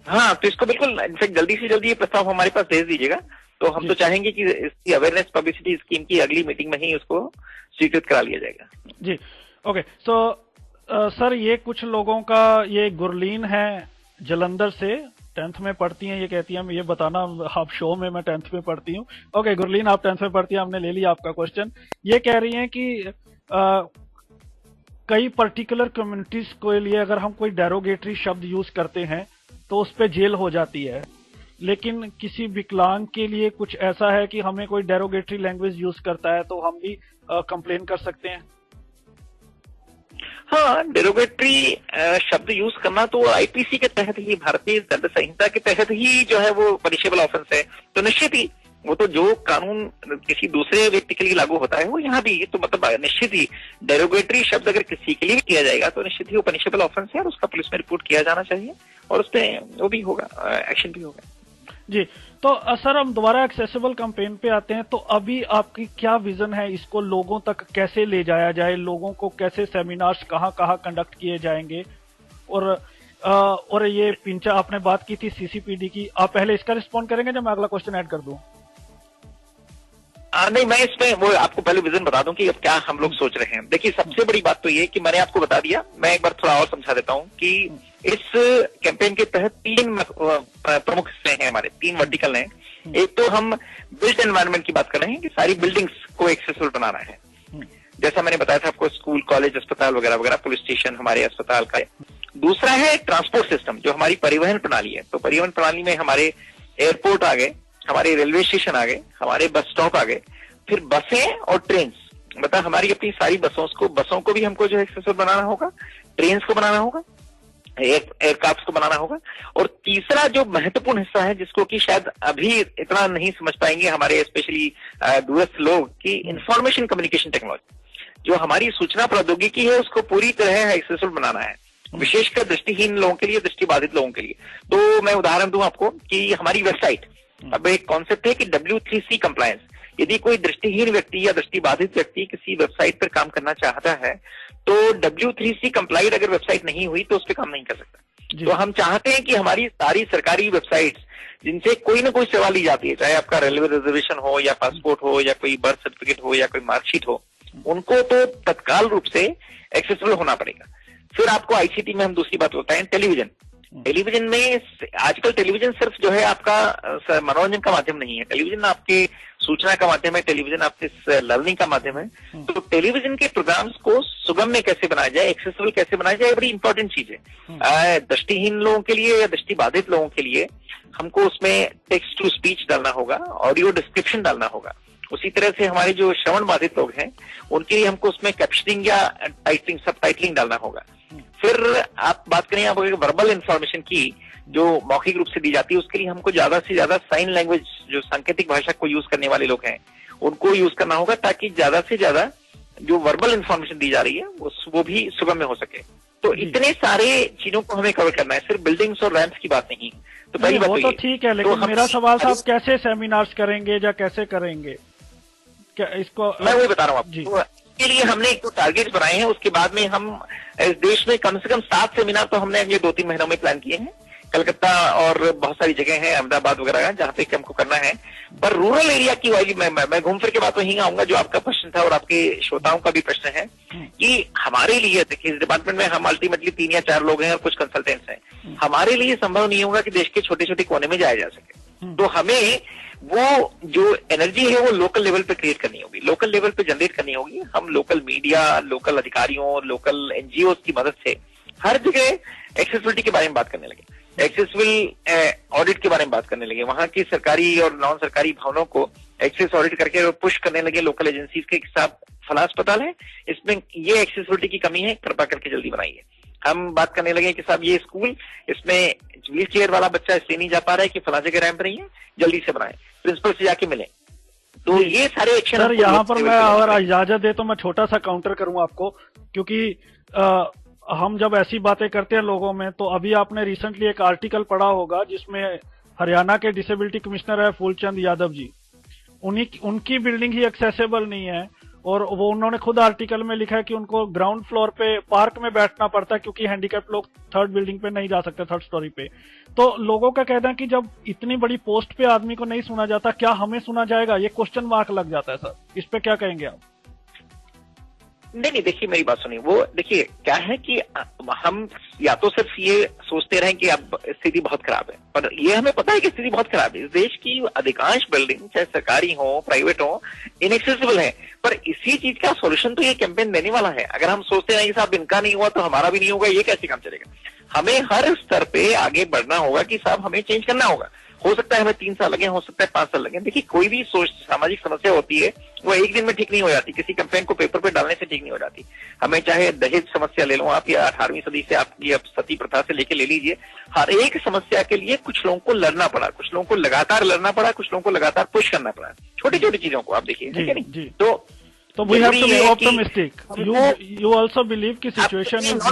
हाँ, तो इसको बिल्कुल इनफैक्ट जल्दी से जल्दी ये प्रस्ताव हमारे पास भेज दीजिएगा, तो हम तो चाहेंगे कि इसकी अवेयरनेस पब्लिसिटी स्कीम की अगली मीटिंग में ही उसको स्वीकृत करा लिया जाएगा। जी ओके। सो सर ये कुछ लोगों का, ये गुरलीन है जलंधर से, 10th में पढ़ती हैं, ये कहती हैं ये बताना आप शो में मैं 10th में पढ़ती हूँ। ओके गुरलीन, आप 10th में पढ़ती हैं, हमने ले लिया आपका क्वेश्चन। ये कह रही हैं कि कई पर्टिकुलर कम्युनिटीज के लिए अगर हम कोई डेरोगेटरी शब्द यूज करते हैं तो उस पर जेल हो जाती है, लेकिन किसी विकलांग के लिए कुछ ऐसा है कि हमें कोई डेरोगेटरी लैंग्वेज यूज करता है तो हम भी कंप्लेन कर सकते हैं? हाँ, डेरोगेटरी शब्द यूज करना तो IPC के तहत ही, भारतीय दंड संहिता के तहत ही जो है वो पनिशेबल ऑफेंस है। तो निश्चित ही वो तो जो कानून किसी दूसरे व्यक्ति के लिए लागू होता है वो यहाँ भी, तो मतलब निश्चित ही डेरोगेटरी शब्द अगर किसी के लिए भी किया जाएगा तो निश्चित ही वो पनिशेबल ऑफेंस है और उसका पुलिस में रिपोर्ट किया जाना चाहिए और उस पर वो भी होगा, एक्शन भी होगा। जी, तो सर हम दोबारा एक्सेसिबल कैंपेन पे आते हैं। तो अभी आपकी क्या विजन है, इसको लोगों तक कैसे ले जाया जाए, लोगों को कैसे सेमिनार्स कहाँ कंडक्ट किए जाएंगे? और ये पिंचा आपने बात की थी CCPD की, आप पहले इसका रिस्पॉन्ड करेंगे जब मैं अगला क्वेश्चन ऐड कर दूं? नहीं, मैं इसमें वो आपको पहले विजन बता दूं कि अब क्या हम लोग सोच रहे हैं। देखिए, सबसे बड़ी बात तो ये कि मैंने आपको बता दिया, मैं एक बार थोड़ा और समझा देता हूं कि इस कैंपेन के तहत 3 प्रमुख हिस्से हैं हमारे, 3 वर्टिकल हैं। एक तो हम बिल्ट एनवायरनमेंट की बात कर रहे हैं कि सारी बिल्डिंग्स को एक्सेसिबल बनाना है, जैसा मैंने बताया था आपको, स्कूल, कॉलेज, अस्पताल वगैरह वगैरह, पुलिस स्टेशन हमारे अस्पताल का। दूसरा है ट्रांसपोर्ट सिस्टम, जो हमारी परिवहन प्रणाली है। तो परिवहन प्रणाली में हमारे एयरपोर्ट आ गए, हमारे रेलवे स्टेशन आ गए, हमारे बस स्टॉप आ गए, फिर बसें और ट्रेन, मतलब हमारी अपनी सारी बसों को भी हमको जो है एक्सेसिबल बनाना होगा, ट्रेन को बनाना होगा, एयरक्राफ्ट को बनाना होगा। और तीसरा जो महत्वपूर्ण हिस्सा है, जिसको कि शायद अभी इतना नहीं समझ पाएंगे हमारे स्पेशली दूरस्थ लोग, कि इंफॉर्मेशन कम्युनिकेशन टेक्नोलॉजी, जो हमारी सूचना प्रौद्योगिकी है, उसको पूरी तरह एक्सेसिबल बनाना है। विशेषकर दृष्टिहीन लोगों के लिए, दृष्टिबाधित लोगों के लिए। तो मैं उदाहरण दूं आपको कि हमारी वेबसाइट, अब एक कॉन्सेप्ट है कि W3C कंप्लायंस। यदि कोई दृष्टिहीन व्यक्ति या दृष्टिबाधित व्यक्ति किसी वेबसाइट पर काम करना चाहता है तो W3C कंप्लाइड अगर वेबसाइट नहीं हुई तो उस पर काम नहीं कर सकता। तो हम चाहते हैं कि हमारी सारी सरकारी वेबसाइट्स जिनसे कोई ना कोई सेवा ली जाती है, चाहे आपका रेलवे रिजर्वेशन हो या पासपोर्ट हो या कोई बर्थ सर्टिफिकेट हो या कोई मार्कशीट हो, उनको तो तत्काल रूप से एक्सेसिबल होना पड़ेगा। फिर आपको आईसीटी में हम दूसरी बात बताएं, टेलीविजन। टेलीविजन में आजकल टेलीविजन सिर्फ जो है आपका मनोरंजन का माध्यम नहीं है, टेलीविजन आपके सूचना का माध्यम है, टेलीविजन आपके लर्निंग का माध्यम है। तो टेलीविजन के प्रोग्राम्स को सुगम्य कैसे बनाया जाए, एक्सेसिबल कैसे बनाया जाए, बड़ी इंपॉर्टेंट चीज है। दृष्टिहीन लोगों के लिए या दृष्टिबाधित लोगों के लिए हमको उसमें टेक्स्ट टू स्पीच डालना होगा, ऑडियो डिस्क्रिप्शन डालना होगा। उसी तरह से हमारे जो श्रवण बाधित लोग हैं उनके लिए हमको उसमें कैप्शनिंग या टाइटलिंग, सब टाइटलिंग डालना होगा। फिर आप बात करें आप वर्बल इंफॉर्मेशन की जो मौखिक रूप से दी जाती है, उसके लिए हमको ज्यादा से ज्यादा साइन लैंग्वेज, जो सांकेतिक भाषा को यूज करने वाले लोग हैं, उनको यूज करना होगा ताकि ज्यादा से ज्यादा जो वर्बल इंफॉर्मेशन दी जा रही है वो भी सुगम्य हो सके। तो इतने सारे चीजों को हमें कवर करना है, सिर्फ बिल्डिंग्स और रैंप्स की बात नहीं। तो पहली बात वो तो ठीक है, लेकिन मेरा सवाल था, आप कैसे सेमिनार्स करेंगे या कैसे करेंगे, क्या इसको मैं वही बता रहा हूँ आपको। इसके लिए हमने एक तो टारगेट बनाए हैं, उसके बाद में हम इस देश में कम से कम 7 सेमिनार तो हमने अगले 2-3 महीनों में प्लान किए हैं। कलकत्ता और बहुत सारी जगह हैं, अहमदाबाद वगैरह जहां पे हमको करना है। पर रूरल एरिया की वाली मैं घूम फिर के बात वहीं आऊंगा जो आपका प्रश्न था और आपके श्रोताओं का भी प्रश्न है कि हमारे लिए, देखिए इस डिपार्टमेंट में हम अल्टीमेटली 3 या 4 लोग हैं और कुछ कंसल्टेंट्स हैं। हमारे लिए संभव नहीं होगा कि देश के छोटे छोटे कोने में जाया जा सके। तो हमें वो जो एनर्जी है वो लोकल लेवल पे क्रिएट करनी होगी, लोकल लेवल पे जनरेट करनी होगी। हम लोकल मीडिया, लोकल अधिकारियों, लोकल एनजीओ की मदद से हर जगह एक्सेसिबिलिटी के बारे में बात करने लगे, एक्सेसिबल ऑडिट के बारे में बात करने लगे, वहां की सरकारी और नॉन सरकारी भवनों को एक्सेस ऑडिट करके पुश करने लगे लोकल एजेंसीज के साथ। फला अस्पताल है, इसमें ये एक्सेसिबिलिटी की कमी है, कृपा करके जल्दी बनाइए। हम बात करने लगे कि साहब ये स्कूल, इसमें व्हील चेयर वाला बच्चा इसलिए नहीं जा पा रहा है कि फला जगह रैंप नहीं है, जल्दी से बनाए, प्रिंसिपल से जाके मिले। तो ये सारे एक्शन सर यहाँ पर मैं अगर इजाजत दे तो मैं छोटा सा काउंटर करूं आपको, क्योंकि हम जब ऐसी बातें करते हैं लोगों में, तो अभी आपने रिसेंटली एक आर्टिकल पढ़ा होगा जिसमें हरियाणा के डिसेबिलिटी कमिश्नर है फूलचंद यादव जी, उनकी बिल्डिंग ही एक्सेसिबल नहीं है और वो उन्होंने खुद आर्टिकल में लिखा है कि उनको ग्राउंड फ्लोर पे पार्क में बैठना पड़ता है क्योंकि हैंडीकैप लोग 3rd बिल्डिंग पे नहीं जा सकते, 3rd स्टोरी पे। तो लोगों का कहना है कि जब इतनी बड़ी पोस्ट पे आदमी को नहीं सुना जाता, क्या हमें सुना जाएगा, ये क्वेश्चन मार्क लग जाता है सर। इस पे क्या कहेंगे आप? नहीं, देखिए मेरी बात सुनिए। वो देखिए क्या है कि हम या तो सिर्फ ये सोचते रहें कि अब स्थिति बहुत खराब है, पर ये हमें पता है कि स्थिति बहुत खराब है। इस देश की अधिकांश बिल्डिंग, चाहे सरकारी हो, प्राइवेट हो, इनएक्सेसिबल है। पर इसी चीज का सॉल्यूशन तो ये कैंपेन देने वाला है। अगर हम सोचते हैं कि साहब इनका नहीं हुआ तो हमारा भी नहीं होगा, ये कैसे काम चलेगा? हमें हर स्तर पे आगे बढ़ना होगा कि साहब हमें चेंज करना होगा। हो सकता है हमें 3 साल लगे, हो सकता है 5 साल लगे। देखिए कोई भी सामाजिक समस्या होती है वो एक दिन में ठीक नहीं हो जाती, किसी कैंपेन को पेपर पे डालने से ठीक नहीं हो जाती। हमें चाहे दहेज समस्या ले लो आप, या 18वीं सदी से आपकी अब सती प्रथा से लेके ले लीजिए, हर एक समस्या के लिए कुछ लोगों को लड़ना पड़ा, कुछ लोगों को लगातार लड़ना पड़ा, कुछ लोगों को लगातार पुश करना पड़ा, छोटी छोटी चीजों को आप देखिए, ठीक है नहीं? तो we have to be optimistic. You also believe कि situation is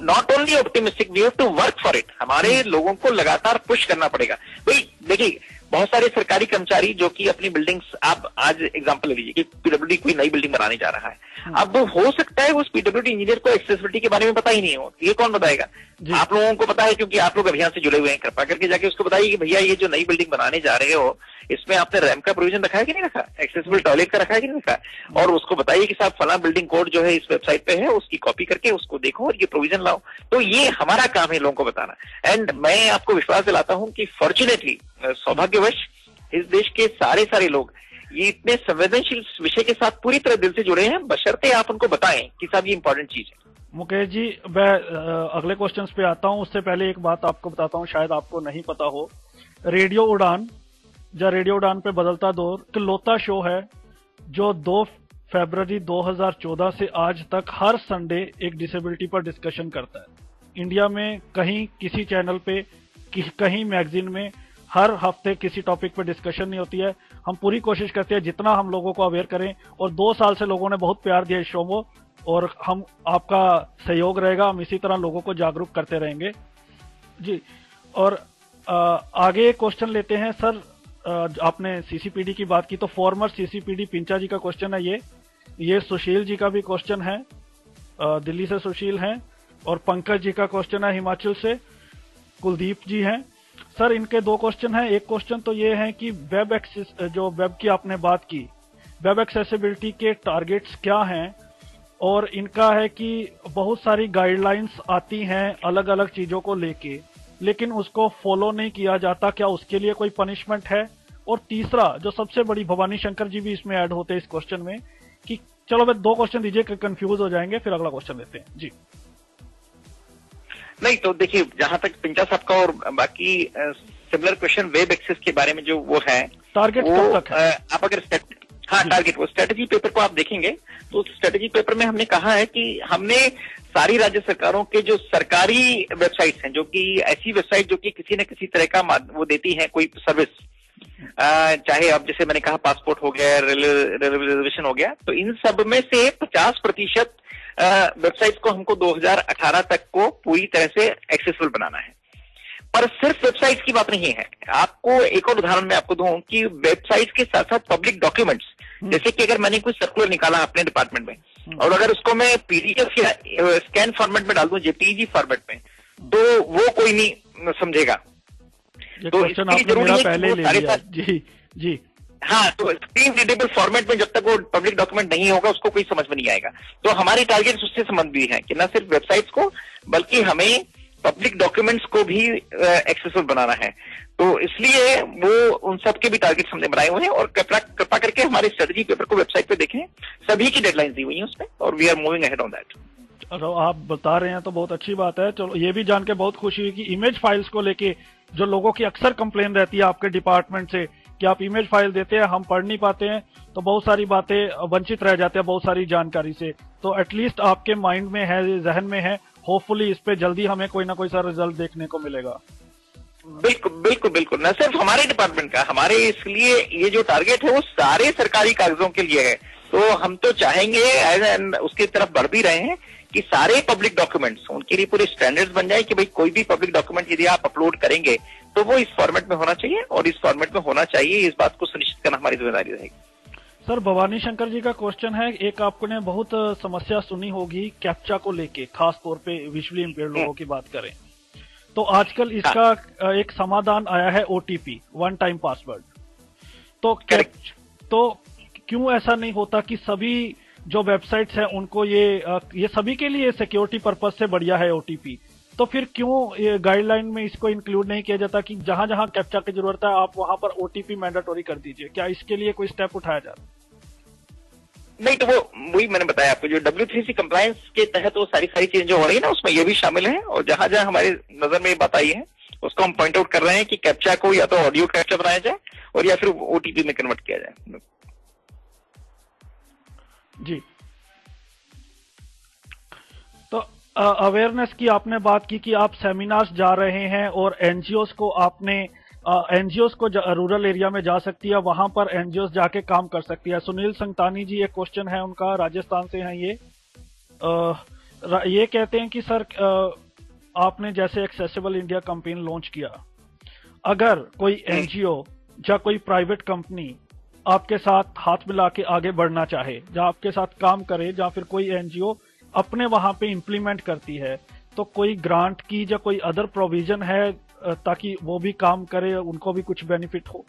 not only optimistic, we have to work for it. हमारे लोगों को लगातार पुश करना पड़ेगा। भाई देखिए बहुत सारे सरकारी कर्मचारी जो कि अपनी बिल्डिंग्स, आप आज एग्जांपल ले लीजिए कि पीडब्ल्यूडी कोई नई बिल्डिंग बनाने जा रहा है। अब हो सकता है उस पीडब्ल्यूडी इंजीनियर को एक्सेसिबिलिटी के बारे में पता ही नहीं हो, ये कौन बताएगा? आप लोगों को पता है क्योंकि आप लोग अभियान से जुड़े हुए हैं। कृपा करके जाके उसको बताइए कि भैया ये जो नई बिल्डिंग बनाने जा रहे हो इसमें आपने रैंप का प्रोविजन रखा है कि नहीं रखा, एक्सेसिबल टॉयलेट का रखा है कि नहीं रखा, और उसको बताइए कि साहब फला बिल्डिंग कोड जो है इस वेबसाइट पे है, उसकी कॉपी करके उसको देखो और ये प्रोविजन लाओ। तो ये हमारा काम है लोगों को बताना। एंड मैं आपको विश्वास दिलाता हूं कि फॉर्चुनेटली, सौभाग्यवश, इस देश के सारे लोग ये इतने संवेदनशील विषय के साथ पूरी तरह दिल से जुड़े हैं, बशर्ते आप उनको बताएं कि साहब ये इंपॉर्टेंट चीज है। मुकेश जी, मैं अगले क्वेश्चंस पे आता हूं, उससे पहले एक बात आपको बताता हूं, शायद आपको नहीं पता हो। रेडियो उड़ान या रेडियो उड़ान पे बदलता दौर इकलौता शो है जो 2 फरवरी 2014 से आज तक हर संडे एक डिसेबिलिटी पर डिस्कशन करता है। इंडिया में कहीं किसी चैनल पे, कहीं मैगजीन में हर हफ्ते किसी टॉपिक पे डिस्कशन नहीं होती है। हम पूरी कोशिश करते हैं जितना हम लोगों को अवेयर करें, और 2 साल से लोगों ने बहुत प्यार दिया इस शो को। और हम आपका सहयोग रहेगा, हम इसी तरह लोगों को जागरूक करते रहेंगे जी। और आगे क्वेश्चन लेते हैं सर। आपने सीसीपीडी की बात की तो फॉर्मर सीसीपीडी पिंचा जी का क्वेश्चन है ये सुशील जी का भी क्वेश्चन है, दिल्ली से सुशील हैं, और पंकज जी का क्वेश्चन है हिमाचल से, कुलदीप जी हैं। सर इनके दो क्वेश्चन हैं। एक क्वेश्चन तो ये है कि वेब एक्सेस, जो वेब की आपने बात की, वेब एक्सेसिबिलिटी के टारगेट्स क्या हैं, और इनका है कि बहुत सारी गाइडलाइंस आती हैं अलग अलग चीजों को लेके, लेकिन उसको फॉलो नहीं किया जाता, क्या उसके लिए कोई पनिशमेंट है? और तीसरा जो सबसे बड़ी, भवानी शंकर जी भी इसमें ऐड होते हैं इस क्वेश्चन में, कि चलो मैं दो क्वेश्चन दीजिए, कंफ्यूज हो जाएंगे, फिर अगला क्वेश्चन लेते हैं जी। नहीं तो देखिए, जहां तक पिंचा साहब का और बाकी सिमिलर क्वेश्चन वेब एक्सेस के बारे में जो वो है, टारगेट कब तक है? आप अगर टारगेट, वो स्ट्रेटेजी पेपर को आप देखेंगे तो स्ट्रेटेजी पेपर में हमने कहा है कि हमने सारी राज्य सरकारों के जो सरकारी वेबसाइट्स हैं, जो कि ऐसी वेबसाइट जो कि किसी न किसी तरह का वो देती है कोई सर्विस, चाहे अब जैसे मैंने कहा पासपोर्ट हो गया, रिजर्वेशन हो गया, तो इन सब में से 50% वेबसाइट्स को हमको 2018 तक को पूरी तरह से एक्सेसिबल बनाना है। पर सिर्फ वेबसाइट्स की बात नहीं है। आपको एक और उदाहरण मैं आपको दूं कि वेबसाइट्स के साथ साथ पब्लिक डॉक्यूमेंट्स, जैसे कि अगर मैंने कोई सर्कुलर निकाला अपने डिपार्टमेंट में और अगर उसको मैं पीडीएफ या स्कैन फॉर्मेट में डाल दूं, जेपीईजी फॉर्मेट में, तो वो कोई नहीं समझेगा। तो इसकी जरूरत पहले ले लिया जी जी। हाँ, तो स्क्रीन रीडेबल फॉर्मेट में जब तक वो पब्लिक डॉक्यूमेंट नहीं होगा उसको कोई समझ में नहीं आएगा। तो हमारी टारगेट उससे संबंध भी है कि न सिर्फ वेबसाइट्स को बल्कि हमें पब्लिक डॉक्यूमेंट्स को भी एक्सेसिबल बनाना है। तो इसलिए वो उन सब के भी टारगेट्स हमने बनाए हुए हैं, और कृपा करके हमारे स्ट्रेटेजी पेपर को वेबसाइट पे देखें, सभी की डेडलाइंस दी हुई है उसमें, और we are moving ahead on that. तो आप बता रहे हैं तो बहुत अच्छी बात है। चलो ये भी जान के बहुत खुशी हुई कि इमेज फाइल्स को लेके जो लोगों की अक्सर कंप्लेन रहती है आपके डिपार्टमेंट से कि आप इमेज फाइल देते हैं, हम पढ़ नहीं पाते हैं, तो बहुत सारी बातें वंचित रह जाते हैं बहुत सारी जानकारी से। तो एटलीस्ट आपके माइंड में है, जहन में है, होपफुली इस पे जल्दी हमें कोई ना कोई सा रिजल्ट देखने को मिलेगा। बिल्कुल बिल्कुल बिल्कुल, न सिर्फ हमारे डिपार्टमेंट का, हमारे इसलिए ये जो टारगेट है वो सारे सरकारी कागजों के लिए है। तो हम तो चाहेंगे उसकी तरफ बढ़ भी रहे हैं कि सारे पब्लिक डॉक्यूमेंट्स, उनके लिए पूरे स्टैंडर्ड्स बन जाए कि भाई कोई भी पब्लिक डॉक्यूमेंट यदि आप अपलोड करेंगे तो वो इस फॉर्मेट में होना चाहिए, और इस फॉर्मेट में होना चाहिए, इस बात को सुनिश्चित करना हमारी जिम्मेदारी रहेगी। सर भवानी शंकर जी का क्वेश्चन है, एक आपने बहुत समस्या सुनी होगी कैप्चा को लेके, खास तौर पे विजुअली इम्पेयर्ड लोगों की बात करें तो आजकल इसका एक समाधान आया है ओटीपी, वन टाइम पासवर्ड। तो क्यों ऐसा नहीं होता कि सभी जो वेबसाइट्स हैं उनको ये सभी के लिए सिक्योरिटी पर्पज से बढ़िया है ओटीपी, तो फिर क्यों ये गाइडलाइन में इसको इंक्लूड नहीं किया जाता कि जहां जहां कैप्चा की जरूरत है आप वहां पर ओटीपी मैंडेटरी कर दीजिए? क्या इसके लिए कोई स्टेप उठाया जा रहा है? नहीं, तो वही मैंने बताया आपको, जो W3C कंप्लायंस के तहत वो सारी चीजें जो हो रही है ना, उसमें ये भी शामिल है, और जहां जहां हमारी नजर में ये बात आई है उसको हम पॉइंट आउट कर रहे हैं कि कैप्चा को या तो ऑडियो कैप्चा बनाया जाए और या फिर ओटीपी में कन्वर्ट किया जाए। जी, तो अवेयरनेस की आपने बात की कि आप सेमिनार्स जा रहे हैं और एनजीओस को आपने एनजीओस को रूरल एरिया में जा सकती है, वहां पर एनजीओस जाके काम कर सकती है। सुनील संगतानी जी एक क्वेश्चन है उनका, राजस्थान से हैं ये कहते हैं कि सर आपने जैसे एक्सेसिबल इंडिया कैंपेन लॉन्च किया, अगर कोई एनजीओ या कोई प्राइवेट कंपनी आपके साथ हाथ मिला के आगे बढ़ना चाहे, जहां आपके साथ काम करे, या फिर कोई एनजीओ अपने वहां पे इम्प्लीमेंट करती है, तो कोई ग्रांट की या कोई अदर प्रोविजन है ताकि वो भी काम करे, उनको भी कुछ बेनिफिट हो?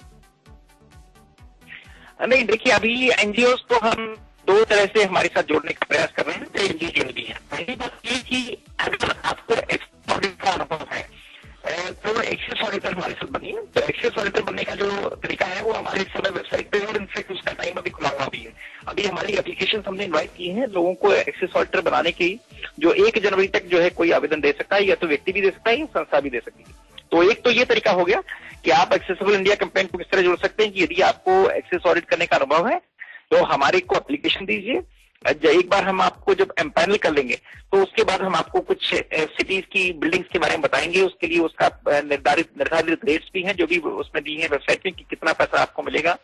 नहीं, देखिए अभी एनजीओ को हम दो तरह से हमारे साथ जोड़ने का प्रयास कर रहे हैं, जो एनजीओ भी है। पहली बात ये कि अगर आपको एक्सेस ऑडिट का अनुभव है तो एक्सेस ऑडिटर हमारे साथ बनिए। तो एक्सेस ऑडिटर बनने का जो तरीका है वो हमारे इस समय वेबसाइट पे, और इनफेक्ट उसका टाइम अभी खुला हुआ भी है। अभी हमारी एप्लीकेशन हमने इन्वाइट की है लोगों को एक्सेस ऑडिटर बनाने की, जो 1 जनवरी तक जो है कोई आवेदन दे सकता है, या तो व्यक्ति भी दे सकता है या संस्था भी दे सकती है। तो एक तो ये तरीका हो गया कि आप एक्सेसिबल इंडिया कैंपेन को किस तरह जोड़ सकते हैं कि यदि आपको एक्सेस ऑडिट करने का अनुभव है तो हमारे को एप्लीकेशन दीजिए। एक बार हम आपको जब एम्पैनल कर लेंगे तो उसके बाद हम आपको कुछ सिटीज की बिल्डिंग्स के बारे में बताएंगे। उसके लिए उसका निर्धारित रेट्स भी हैं जो भी उसमें दी है वेबसाइट में कि कितना पैसा आपको मिलेगा।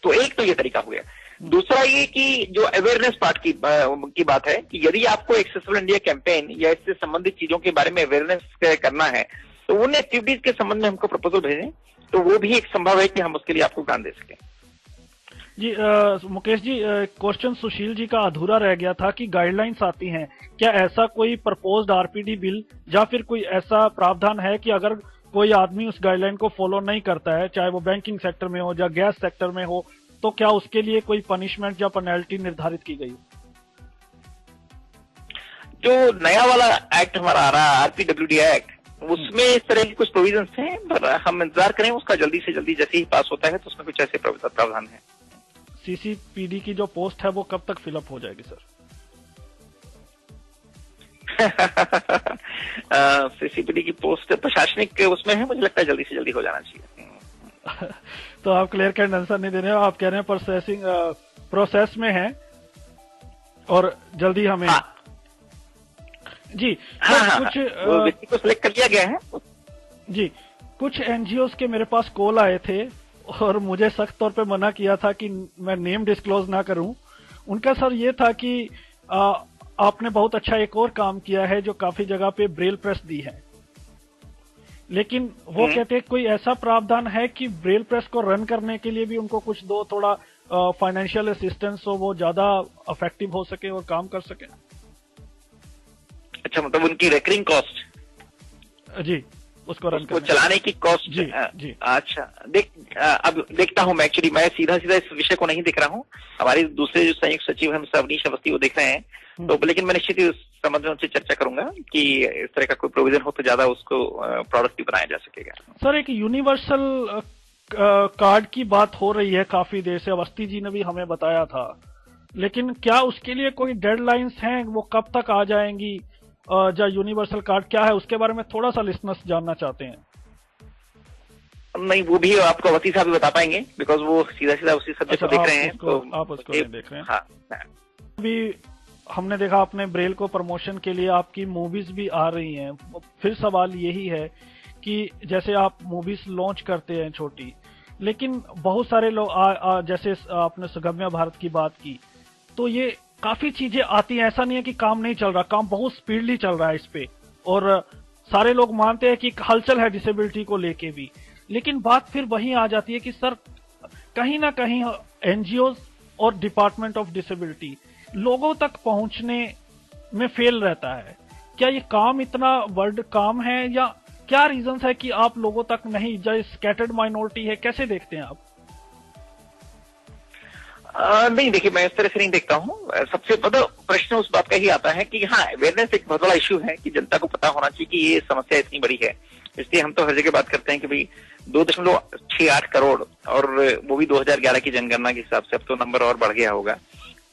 तो एक तो ये तरीका हो गया। दूसरा ये कि जो अवेयरनेस पार्ट की बात है कि यदि आपको एक्सेसिबल इंडिया कैंपेन या इससे संबंधित चीजों के बारे में अवेयरनेस करना है तो उन एक्टिविटीज के संबंध में हमको प्रपोजल भेजें, तो वो भी एक संभव है कि हम उसके लिए आपको ज्ञान दे सकें। जी मुकेश जी, क्वेश्चन सुशील जी का अधूरा रह गया था कि गाइडलाइंस आती हैं, क्या ऐसा कोई प्रपोज्ड आरपीडी बिल या फिर कोई ऐसा प्रावधान है कि अगर कोई आदमी उस गाइडलाइन को फॉलो नहीं करता है, चाहे वो बैंकिंग सेक्टर में हो या गैस सेक्टर में हो, तो क्या उसके लिए कोई पनिशमेंट या पेनल्टी निर्धारित की गई? जो नया वाला एक्ट हमारा आ रहा है, आरपीडब्ल्यूडी एक्ट, उसमें इस तरह की कुछ प्रोविजंस हैं, पर हम इंतजार करें उसका जल्दी से जल्दी जैसे ही पास होता है तो उसमें कुछ ऐसे प्रावधान है। सीसीपीडी की जो पोस्ट है वो कब तक फिलअप हो जाएगी सर? सीसीपीडी की पोस्ट प्रशासनिक उसमें है, मुझे लगता है जल्दी से जल्दी हो जाना चाहिए। तो आप क्लियर कट आंसर नहीं दे रहे हो, आप कह रहे हैं प्रोसेस में है और जल्दी हमें जी कुछ व्यक्ति को सिलेक्ट कर लिया गया है जी। कुछ एनजीओज के मेरे पास कॉल आए थे और मुझे सख्त तौर पे मना किया था कि मैं नेम डिस्क्लोज ना करूं। उनका सर ये था कि आपने बहुत अच्छा एक और काम किया है जो काफी जगह पे ब्रेल प्रेस दी है, लेकिन वो कहते हैं कोई ऐसा प्रावधान है कि ब्रेल प्रेस को रन करने के लिए भी उनको कुछ दो, थोड़ा फाइनेंशियल असिस्टेंस हो, वो ज्यादा इफेक्टिव हो सके और काम कर सके। अच्छा, मतलब उनकी रेकरिंग कॉस्ट जी, उसको रन उसको चलाने की कॉस्ट जी, जी। अच्छा, अब देखता हूँ मैं, एक्चुअली मैं सीधा इस विषय को नहीं देख रहा हूँ, हमारे दूसरे जो संयुक्त सचिव हैं अवनीश अवस्थी वो देख रहे हैं, तो लेकिन मैं निश्चित ही उस संबंध में उनसे चर्चा करूंगा कि इस तरह का कोई प्रोविजन हो तो ज्यादा उसको प्रोडक्टिव बनाया जा सकेगा। सर, एक यूनिवर्सल कार्ड की बात हो रही है काफी देर से, अवस्थी जी ने भी हमें बताया था, लेकिन क्या उसके लिए कोई डेडलाइंस हैं, वो कब तक आ जाएंगी? जो यूनिवर्सल कार्ड क्या है उसके बारे में थोड़ा सा लिसनर्स जानना चाहते हैं। नहीं, वो भी आपको अवस्थी साहब भी बता पाएंगे, बिकॉज वो सीधा उसी सब्जेक्ट को देख रहे हैं, तो आप उसको नहीं देख रहे हैं। हाँ, अभी हमने देखा अपने ब्रेल को प्रमोशन के लिए आपकी मूवीज भी आ रही हैं। फिर सवाल यही है कि जैसे आप मूवीज लॉन्च करते हैं छोटी, लेकिन बहुत सारे लोग जैसे आपने सुगम्य भारत की बात की, तो ये काफी चीजें आती हैं, ऐसा नहीं है कि काम नहीं चल रहा, काम बहुत स्पीडली चल रहा है इस पे, और सारे लोग मानते हैं कि हलचल है डिसेबिलिटी को लेके भी, लेकिन बात फिर वहीं आ जाती है कि सर कहीं ना कहीं एनजीओ और डिपार्टमेंट ऑफ डिसेबिलिटी लोगों तक पहुंचने में फेल रहता है। क्या ये काम इतना वर्ड काम है या क्या रीजंस है कि आप लोगों तक नहीं, जो स्कैटर्ड माइनॉरिटी है, कैसे देखते हैं आप? नहीं, देखिए, मैं इस तरह से नहीं देखता हूँ। सबसे बड़ा प्रश्न उस बात का ही आता है कि हाँ, अवेयरनेस एक बहुत बड़ा इश्यू है कि जनता को पता होना चाहिए कि ये समस्या इतनी बड़ी है। इसलिए हम तो हर जगह बात करते हैं कि भाई 2.68 करोड़, और वो भी 2011 की जनगणना के हिसाब से, अब तो नंबर और बढ़ गया होगा।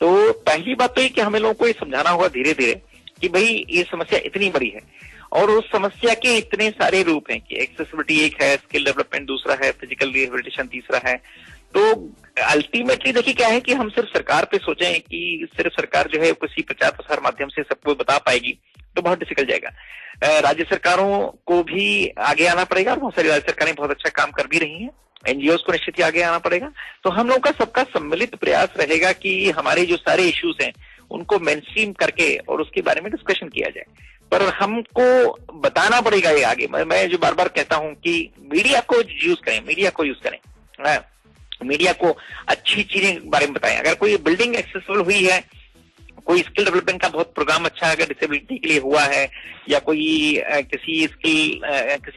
तो पहली बात तो ये कि हमें लोगों को ये समझाना होगा धीरे धीरे कि भाई ये समस्या इतनी बड़ी है, और उस समस्या के इतने सारे रूप हैं कि एक्सेसिबिलिटी एक है, स्किल डेवलपमेंट दूसरा है, फिजिकल रिहेबिलिटेशन तीसरा है। तो अल्टीमेटली देखिए क्या है कि हम सिर्फ सरकार पे सोचें कि सिर्फ सरकार जो है किसी प्रचार प्रसार माध्यम से सबको बता पाएगी तो बहुत डिफिकल्ट जाएगा। राज्य सरकारों को भी आगे आना पड़ेगा, और बहुत सारी राज्य सरकारें बहुत अच्छा काम कर भी रही हैं, एनजीओ को निश्चित ही आगे आना पड़ेगा। तो हम लोगों का सबका सम्मिलित प्रयास रहेगा कि हमारे जो सारे इश्यूज हैं उनको मेनस्ट्रीम करके और उसके बारे में डिस्कशन किया जाए, पर हमको बताना पड़ेगा ये आगे। मैं जो बार बार कहता हूं कि मीडिया को यूज करें, मीडिया को अच्छी चीजें बारे में बताएं। अगर कोई बिल्डिंग एक्सेसिबल हुई है, कोई स्किल डेवलपमेंट का बहुत प्रोग्राम अच्छा अगर डिसेबिलिटी के लिए हुआ है, या कोई किसी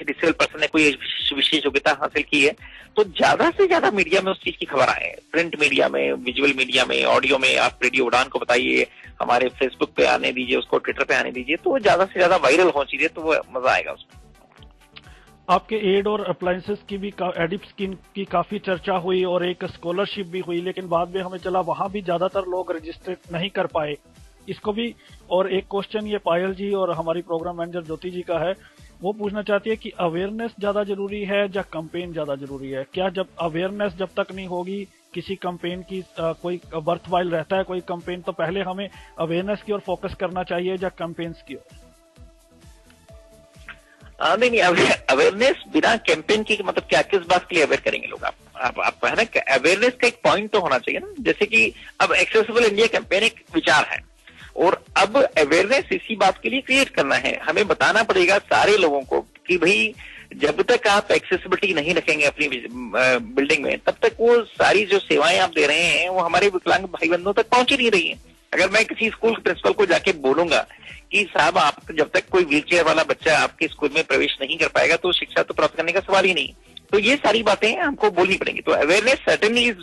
डिसेबल पर्सन ने कोई विशेष योग्यता हासिल की है, तो ज्यादा से ज्यादा मीडिया में उस चीज की खबर आए। प्रिंट मीडिया में, विजुअल मीडिया में, ऑडियो में, आप रेडियो उड़ान को बताइए, हमारे फेसबुक पे आने दीजिए, उसको ट्विटर पे आने दीजिए, तो वो ज्यादा से ज्यादा वायरल हो चीजें, तो वो मजा आएगा उसमें। आपके एड और अप्लायंसेस की भी, एडिप स्कीम की काफी चर्चा हुई और एक स्कॉलरशिप भी हुई, लेकिन बाद में हमें चला वहां भी ज्यादातर लोग रजिस्ट्रेट नहीं कर पाए, इसको भी। और एक क्वेश्चन ये पायल जी और हमारी प्रोग्राम मैनेजर ज्योति जी का है, वो पूछना चाहती है कि अवेयरनेस ज्यादा जरूरी है या कैंपेन ज्यादा जरूरी है? क्या जब अवेयरनेस जब तक नहीं होगी किसी कैंपेन की कोई वर्थवाइल रहता है कोई कैंपेन, तो पहले हमें अवेयरनेस की ओर फोकस करना चाहिए या कैंपेन्स की ओर? नहीं, अवेयरनेस बिना कैंपेन की मतलब क्या, किस बात के लिए अवेयर करेंगे लोग आप? आप है ना, अवेयरनेस का एक पॉइंट तो होना चाहिए ना। जैसे कि अब एक्सेसिबल इंडिया कैंपेन एक विचार है और अब अवेयरनेस इसी बात के लिए क्रिएट करना है। हमें बताना पड़ेगा सारे लोगों को कि भाई जब तक आप एक्सेसिबिलिटी नहीं रखेंगे अपनी बिल्डिंग में, तब तक वो सारी जो सेवाएं आप दे रहे हैं वो हमारे विकलांग भाई बंधुओं तक पहुंच ही नहीं रही है। अगर मैं किसी स्कूल प्रिंसिपल को जाके बोलूंगा कि साहब आप जब तक कोई व्हीलचेयर वाला बच्चा आपके स्कूल में प्रवेश नहीं कर पाएगा तो शिक्षा तो प्राप्त करने का सवाल ही नहीं। तो ये सारी बातें हमको बोलनी पड़ेंगी। तो awareness certainly is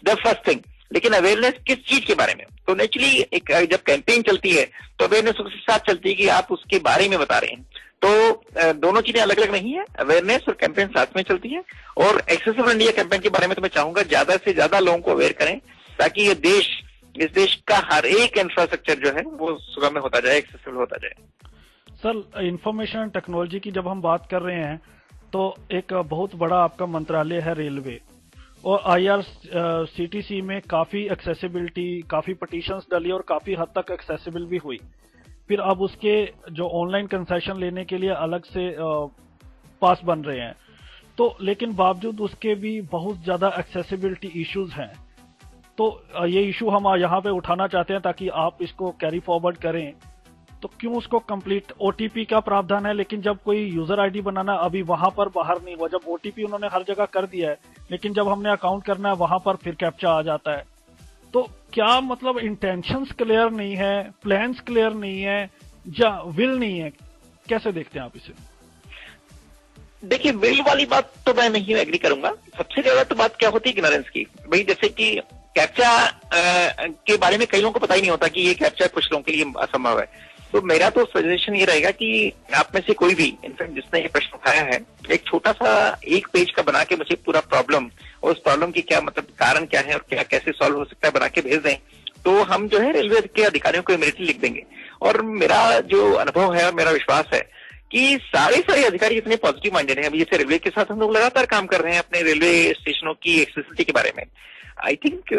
the first thing, लेकिन अवेयरनेस किस चीज के बारे में? तो नेचुरली एक जब कैंपेन चलती है तो अवेयरनेस उसके साथ चलती है कि आप उसके बारे में बता रहे हैं। तो दोनों चीजें अलग अलग नहीं है, अवेयरनेस और कैंपेन साथ में चलती है। और एक्सेसिबल इंडिया कैंपेन के बारे में तो मैं चाहूंगा ज्यादा से ज्यादा लोगों को अवेयर करें ताकि ये देश, इस देश का हर एक इंफ्रास्ट्रक्चर जो है वो सुगम्य होता जाए, एक्सेसिबल होता जाए। सर, इंफॉर्मेशन टेक्नोलॉजी की जब हम बात कर रहे हैं तो एक बहुत बड़ा आपका मंत्रालय है रेलवे, और IRCTC में काफी एक्सेसिबिलिटी, काफी पिटीशंस डली और काफी हद तक एक्सेसिबल भी हुई। फिर अब उसके जो ऑनलाइन कंसेशन लेने के लिए अलग से पास बन रहे हैं, तो लेकिन बावजूद उसके भी बहुत ज्यादा एक्सेसिबिलिटी इश्यूज हैं। तो ये इशू हम यहाँ पे उठाना चाहते हैं ताकि आप इसको कैरी फॉरवर्ड करें। तो क्यों उसको कंप्लीट OTP का प्रावधान है, लेकिन जब कोई यूजर ID बनाना अभी वहां पर बाहर नहीं हुआ। जब OTP उन्होंने हर जगह कर दिया है, लेकिन जब हमने अकाउंट करना है वहां पर फिर कैप्चा आ जाता है। तो क्या मतलब इंटेंशंस क्लियर नहीं है, प्लान्स क्लियर नहीं है, या विल नहीं है? कैसे देखते हैं आप इसे? देखिए, विल वाली बात तो मैं नहीं एग्री करूंगा। सबसे ज्यादा तो बात क्या होती है इग्नोरेंस की। भाई जैसे कि कैप्चा के बारे में कई लोगों को पता ही नहीं होता कि ये कैप्चा कुछ लोगों के लिए असंभव है। तो मेरा तो सजेशन ये रहेगा कि आप में से कोई भी, इनफैक्ट जिसने ये प्रश्न उठाया है, एक छोटा सा एक पेज का बना के मुझे पूरा प्रॉब्लम और उस प्रॉब्लम की क्या मतलब कारण क्या है और क्या कैसे सॉल्व हो सकता है बना के भेज दें, तो हम जो है रेलवे के अधिकारियों को इमीडिएटली लिख देंगे। और मेरा जो अनुभव है और मेरा विश्वास है कि सारे अधिकारी इतने पॉजिटिव माइंडेड हैं। अभी जैसे रेलवे के साथ हम लोग लगातार काम कर रहे हैं अपने रेलवे स्टेशनों की एक्सेसिबिलिटी के बारे में। I think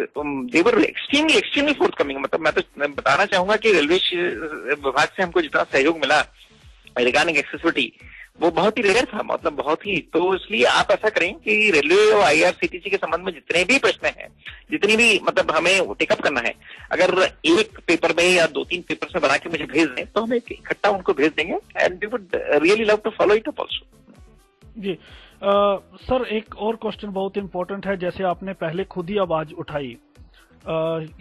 they were extremely forthcoming. मतलब मैं तो बताना चाहूंगा कि रेलवे विभाग से हमको जितना सहयोग मिला रिगार्डिंग एक्सेसिबिलिटी वो बहुत ही रेयर था, मतलब बहुत ही। तो इसलिए आप ऐसा करें कि रेलवे और IRCTC के संबंध में जितने भी प्रश्न हैं, जितनी भी मतलब हमें टेकअप करना है, अगर एक पेपर में या 2-3 पेपर में बना के मुझे भेज दें तो हम इकट्ठा उनको भेज देंगे and we would really love to follow it up also. जी सर, एक और क्वेश्चन बहुत इंपॉर्टेंट है, जैसे आपने पहले खुद ही आवाज उठाई।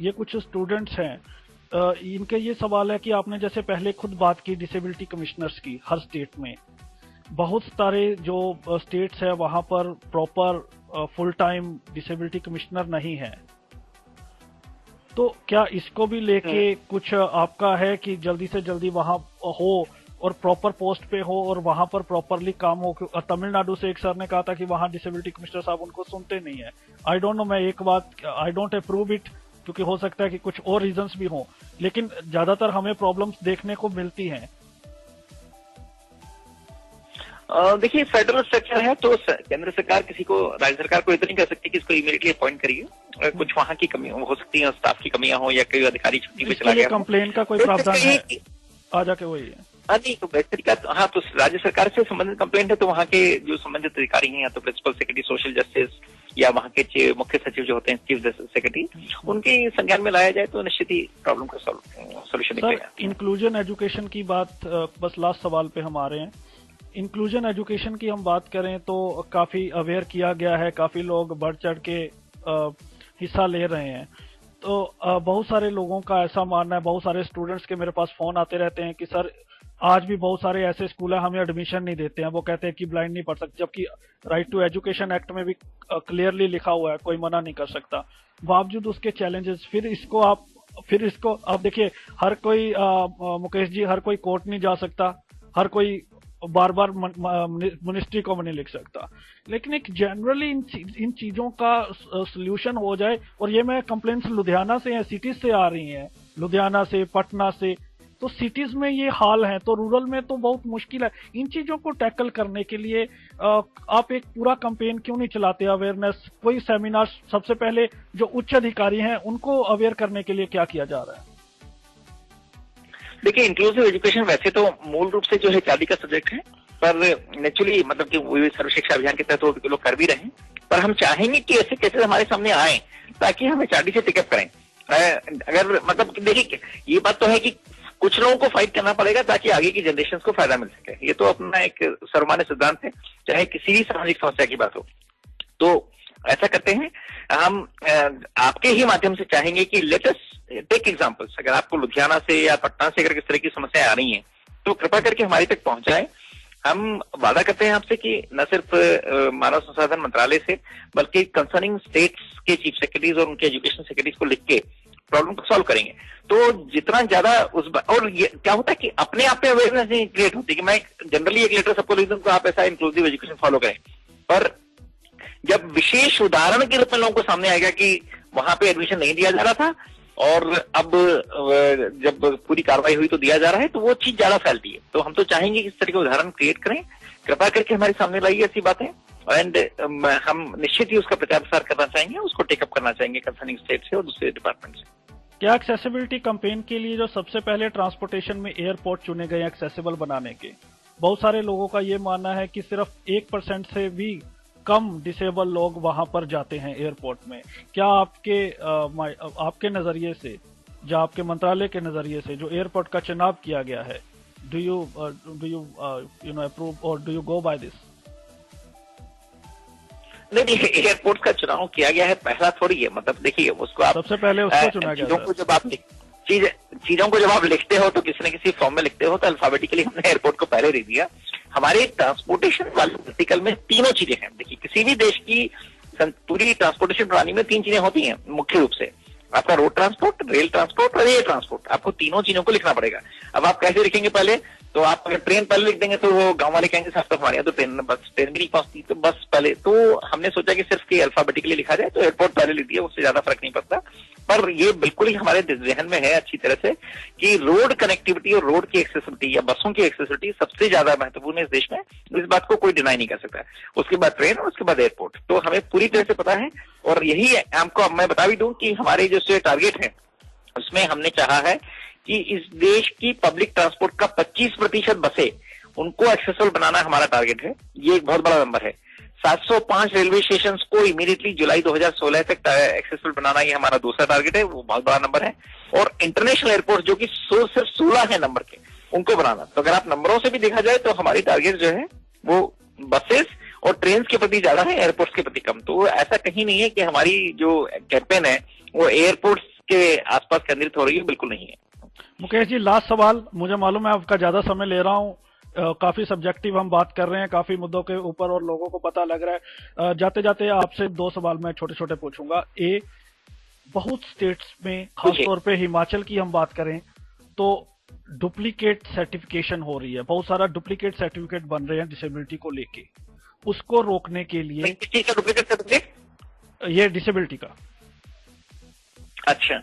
ये कुछ स्टूडेंट्स हैं, इनके ये सवाल है कि आपने जैसे पहले खुद बात की डिसेबिलिटी कमिश्नर्स की हर स्टेट में, बहुत सारे जो स्टेट्स है वहां पर proper full time disability commissioner नहीं है। तो क्या इसको भी लेके कुछ आपका है कि जल्दी से जल्दी वहां हो और प्रॉपर पोस्ट पे हो और वहां पर प्रॉपरली काम हो? तमिलनाडु से एक सर ने कहा था कि वहां डिसेबिलिटी कमिश्नर साहब उनको सुनते नहीं है। आई डोंट नो, मैं एक बात, आई डोंट अप्रूव इट, क्योंकि हो सकता है कि कुछ और रीजंस भी हों, लेकिन ज्यादातर हमें प्रॉब्लम्स देखने को मिलती हैं। देखिए, फेडरल स्ट्रक्चर है तो केंद्र सरकार किसी को, राज्य सरकार को इतना नहीं कर सकती कि इसको इमीडिएटली अपॉइंट करिए। कुछ वहां की कमी हो सकती है, स्टाफ की कमियां हो या कोई अधिकारी छुट्टी पे चला गया। कंप्लेन का कोई प्रावधान है? आ जाके वही है। नहीं तो बेहतर तरीका, हाँ, तो राज्य सरकार से संबंधित कंप्लेंट है तो वहाँ के जो संबंधित अधिकारी हैं, या तो प्रिंसिपल सेक्रेटरी सोशल जस्टिस या वहाँ के मुख्य सचिव जो होते हैं चीफ सेक्रेटरी, उनके संज्ञान में लाया जाए तो निश्चित ही प्रॉब्लम का सोल्यूशन निकलेगा। इंक्लूजन एजुकेशन की बात, बस लास्ट सवाल पे हम आ रहे हैं। इंक्लूजन एजुकेशन की हम बात करें तो काफी अवेयर किया गया है, काफी लोग बढ़ चढ़ के हिस्सा ले रहे हैं। तो बहुत सारे लोगों का ऐसा मानना है, बहुत सारे स्टूडेंट्स के मेरे पास फोन आते रहते हैं कि सर आज भी बहुत सारे ऐसे स्कूल है हमें एडमिशन नहीं देते हैं, वो कहते हैं कि ब्लाइंड नहीं पढ़ सकते, जबकि राइट टू एजुकेशन एक्ट में भी क्लियरली लिखा हुआ है, कोई मना नहीं कर सकता। बावजूद उसके चैलेंजेस, फिर इसको आप देखिए, हर कोई मुकेश जी, हर कोई कोर्ट नहीं जा सकता, हर कोई बार बार मिनिस्ट्री को नहीं लिख सकता, लेकिन एक जनरली इन चीजों का सोल्यूशन हो जाए। और ये मैं कंप्लेंट्स लुधियाना से हैं, सिटीज से आ रही हैं, लुधियाना से, पटना से। तो सिटीज में ये हाल है, तो रूरल में तो बहुत मुश्किल है। इन चीजों को टैकल करने के लिए आप एक पूरा कैंपेन क्यों नहीं चलाते, अवेयरनेस, कोई सेमिनार? सबसे पहले जो उच्च अधिकारी हैं उनको अवेयर करने के लिए क्या किया जा रहा है? देखिए, इंक्लूसिव एजुकेशन वैसे तो मूल रूप से जो है चाबी का सब्जेक्ट है, पर नेचुरली मतलब कि सर्व शिक्षा अभियान के तहत वो लोग कर भी रहे हैं। पर हम चाहेंगे कि ऐसे केसेस हमारे सामने आए ताकि हम HRD से टिकअप करें। अगर मतलब देखिए ये बात तो है कि कुछ लोगों को फाइट करना पड़ेगा ताकि आगे की जनरेशन को फायदा मिल सके, ये तो अपना एक सर्वमान्य सिद्धांत है, चाहे किसी भी सामाजिक समस्या की बात हो। तो ऐसा करते हैं हम आपके ही माध्यम से चाहेंगे कि लेट अस टेक एग्जांपल्स। अगर आपको लुधियाना से या पटना से अगर किस तरह की समस्याएं आ रही हैं तो कृपा करके हमारे तक पहुंचाएं। हम वादा करते हैं आपसे कि न सिर्फ मानव संसाधन मंत्रालय से बल्कि कंसर्निंग स्टेट्स के चीफ सेक्रेटरीज और उनके एजुकेशन सेक्रेटरीज को लिख के प्रॉब्लम को सॉल्व करेंगे। तो जितना ज्यादा और ये क्या होता है कि अपने आप में अवेयरनेस नहीं क्रिएट होती कि मैं जनरली एक लेटर सबको लिख दूं तो आप ऐसा इंक्लूसिव एजुकेशन फॉलो करें, पर जब विशेष उदाहरण के रूप में लोगों को सामने आएगा कि वहां पे एडमिशन नहीं दिया जा रहा था और अब जब पूरी कार्रवाई हुई तो दिया जा रहा है, तो वो चीज ज्यादा फैलती है। तो हम तो चाहेंगे कि इस तरह के उदाहरण क्रिएट करें, कृपा करके हमारे सामने लाइए ऐसी बातें, एंड हम निश्चित ही उसका प्रचार प्रसार करना चाहेंगे, उसको टेकअप करना चाहेंगे कंसर्निंग स्टेट से और दूसरे डिपार्टमेंट से। क्या एक्सेसिबिलिटी कैंपेन के लिए जो सबसे पहले ट्रांसपोर्टेशन में एयरपोर्ट चुने गए एक्सेसिबल बनाने के, बहुत सारे लोगों का ये मानना है कि सिर्फ 1% से भी कम डिसेबल लोग वहां पर जाते हैं एयरपोर्ट में। क्या आपके नजरिए से, जो आपके मंत्रालय के नजरिए से जो एयरपोर्ट का चुनाव किया गया है, do you approve or do you go by this? नहीं, एयरपोर्ट का चुनाव किया गया है पहला थोड़ी है, मतलब देखिए उसको आप सबसे पहले उसको चुना गया। चीजों को जब आप लिखते हो तो किसी न किसी फॉर्म में लिखते हो, तो अल्फाबेटिकली हमने एयरपोर्ट को पहले लिख दिया। हमारे ट्रांसपोर्टेशन वाले आर्टिकल में तीनों चीजें हैं। देखिए किसी भी देश की पूरी ट्रांसपोर्टेशन प्रणाली में 3 चीजें होती हैं मुख्य रूप से, आपका रोड ट्रांसपोर्ट, रेल ट्रांसपोर्ट और एयर ट्रांसपोर्ट। आपको तीनों चीजों को लिखना पड़ेगा। अब आप कैसे लिखेंगे पहले, तो आप अगर ट्रेन पहले लिख देंगे तो वो गांव वाले कहेंगे साहब हमारे यहाँ तो ट्रेन भी नहीं पहुंचती, तो बस पहले। तो हमने सोचा कि सिर्फ कि अल्फाबेटिकली लिखा जाए, तो एयरपोर्ट पहले लिख दिया, उससे ज्यादा फर्क नहीं पड़ता। पर ये बिल्कुल ही हमारे जहन में है अच्छी तरह से कि रोड कनेक्टिविटी और रोड की एक्सेसिबिलिटी या बसों की एक्सेसिबिलिटी सबसे ज्यादा महत्वपूर्ण है इस देश में। इस बात को कोई डिनाई नहीं कर सकता। उसके बाद ट्रेन और उसके बाद एयरपोर्ट, तो हमें पूरी तरह से पता है। और यही आपको अब मैं बता भी दूं कि हमारे जो टारगेट है उसमें हमने चाहा है कि इस देश की पब्लिक ट्रांसपोर्ट का 25% बसें उनको एक्सेसिबल बनाना हमारा टारगेट है। ये एक बहुत बड़ा नंबर है। 705 रेलवे स्टेशन को इमीडिएटली जुलाई 2016 तक एक्सेसिबल बनाना, ये हमारा दूसरा टारगेट है, वो बहुत बड़ा नंबर है। और इंटरनेशनल एयरपोर्ट जो कि सिर्फ 16 है नंबर के, उनको बनाना। तो अगर आप नंबरों से भी देखा जाए तो हमारी टारगेट जो है वो बसेस और ट्रेन के प्रति ज्यादा है, एयरपोर्ट्स के प्रति कम। तो ऐसा कहीं नहीं है कि हमारी जो कैंपेन है वो एयरपोर्ट्स के आसपास केंद्रित हो रही है, बिल्कुल नहीं है। मुकेश जी, लास्ट सवाल, मुझे मालूम है आपका ज्यादा समय ले रहा हूँ, काफी सब्जेक्टिव हम बात कर रहे हैं, काफी मुद्दों के ऊपर और लोगों को पता लग रहा है। जाते जाते आपसे 2 सवाल मैं छोटे छोटे पूछूंगा। बहुत स्टेट्स में, खासतौर पे हिमाचल की हम बात करें तो डुप्लीकेट सर्टिफिकेशन हो रही है, बहुत सारा डुप्लीकेट सर्टिफिकेट बन रहे हैं डिसेबिलिटी को लेके। उसको रोकने के लिए, डुप्लीकेट सर्टिफिकेट, ये डिसेबिलिटी का, अच्छा,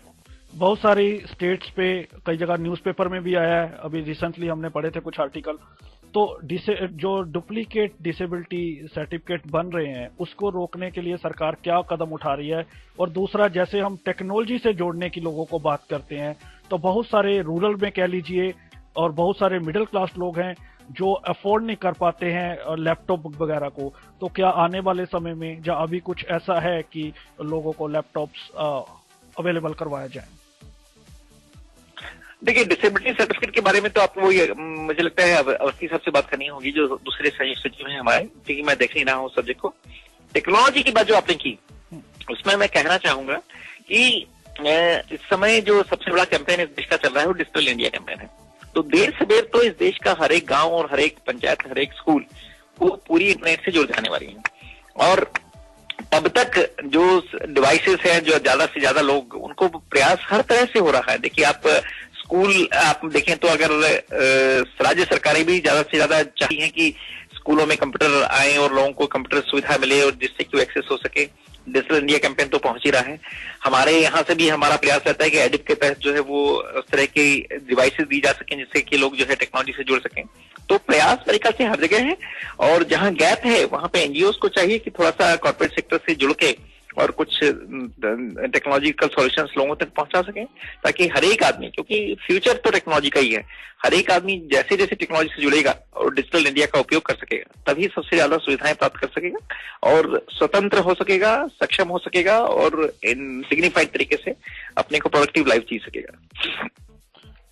बहुत सारी स्टेट्स पे, कई जगह न्यूज़पेपर में भी आया है, अभी रिसेंटली हमने पढ़े थे कुछ आर्टिकल। तो जो डुप्लीकेट डिसेबिलिटी सर्टिफिकेट बन रहे हैं उसको रोकने के लिए सरकार क्या कदम उठा रही है? और दूसरा, जैसे हम टेक्नोलॉजी से जोड़ने की लोगों को बात करते हैं, तो बहुत सारे रूरल में कह लीजिए और बहुत सारे मिडिल क्लास लोग हैं जो अफोर्ड नहीं कर पाते हैं लैपटॉप वगैरह को। तो क्या आने वाले समय में या अभी कुछ ऐसा है कि लोगों को लैपटॉप्स अवेलेबल करवाया जाए? देखिए, डिसेबिलिटी सर्टिफिकेट के बारे में तो आपको मुझे लगता है अवस्थी साहब से बात करनी होगी, जो दूसरे सचिव हैं हमारे, क्योंकि मैं देख नहीं रहा हूँ सब्जेक्ट को। टेक्नोलॉजी की बात जो आपने की, उसमें मैं कहना चाहूंगा कि इस समय जो सबसे बड़ा कैंपेन इस देश का चल रहा है वो डिजिटल इंडिया कैंपेन है। तो देर से देर तो इस देश का हर एक गांव और हर एक पंचायत, हर एक स्कूल को पूरी इंटरनेट से जुड़ जाने वाली है। और तब तक जो डिवाइसेस हैं, जो ज्यादा से ज्यादा लोग, उनको प्रयास हर तरह से हो रहा है। देखिए, आप देखें तो अगर राज्य सरकारें भी ज्यादा से ज्यादा चाहती हैं कि स्कूलों में कंप्यूटर आए और लोगों को कंप्यूटर सुविधा मिले और जिससे कि एक्सेस हो सके। डिजिटल इंडिया कैंपेन तो पहुंच ही रहा है। हमारे यहाँ से भी हमारा प्रयास रहता है कि एडिप के तहत जो है वो उस तरह की डिवाइसेस दी जा सकें जिससे कि लोग जो है टेक्नोलॉजी से जुड़ सकें। तो प्रयास मेरे ख्याल से हर जगह है, और जहां गैप है वहां पे एनजीओ को चाहिए कि थोड़ा सा कॉर्पोरेट सेक्टर से जुड़ के और कुछ टेक्नोलॉजिकल सॉल्यूशंस लोगों तक पहुंचा सकें, ताकि हर एक आदमी, क्योंकि फ्यूचर तो टेक्नोलॉजी का ही है, हर एक आदमी जैसे जैसे टेक्नोलॉजी से जुड़ेगा और डिजिटल इंडिया का उपयोग कर सकेगा, तभी सबसे ज्यादा सुविधाएं प्राप्त कर सकेगा और स्वतंत्र हो सकेगा, सक्षम हो सकेगा और डिग्निफाइड तरीके से अपने को प्रोडक्टिव लाइफ जी सकेगा।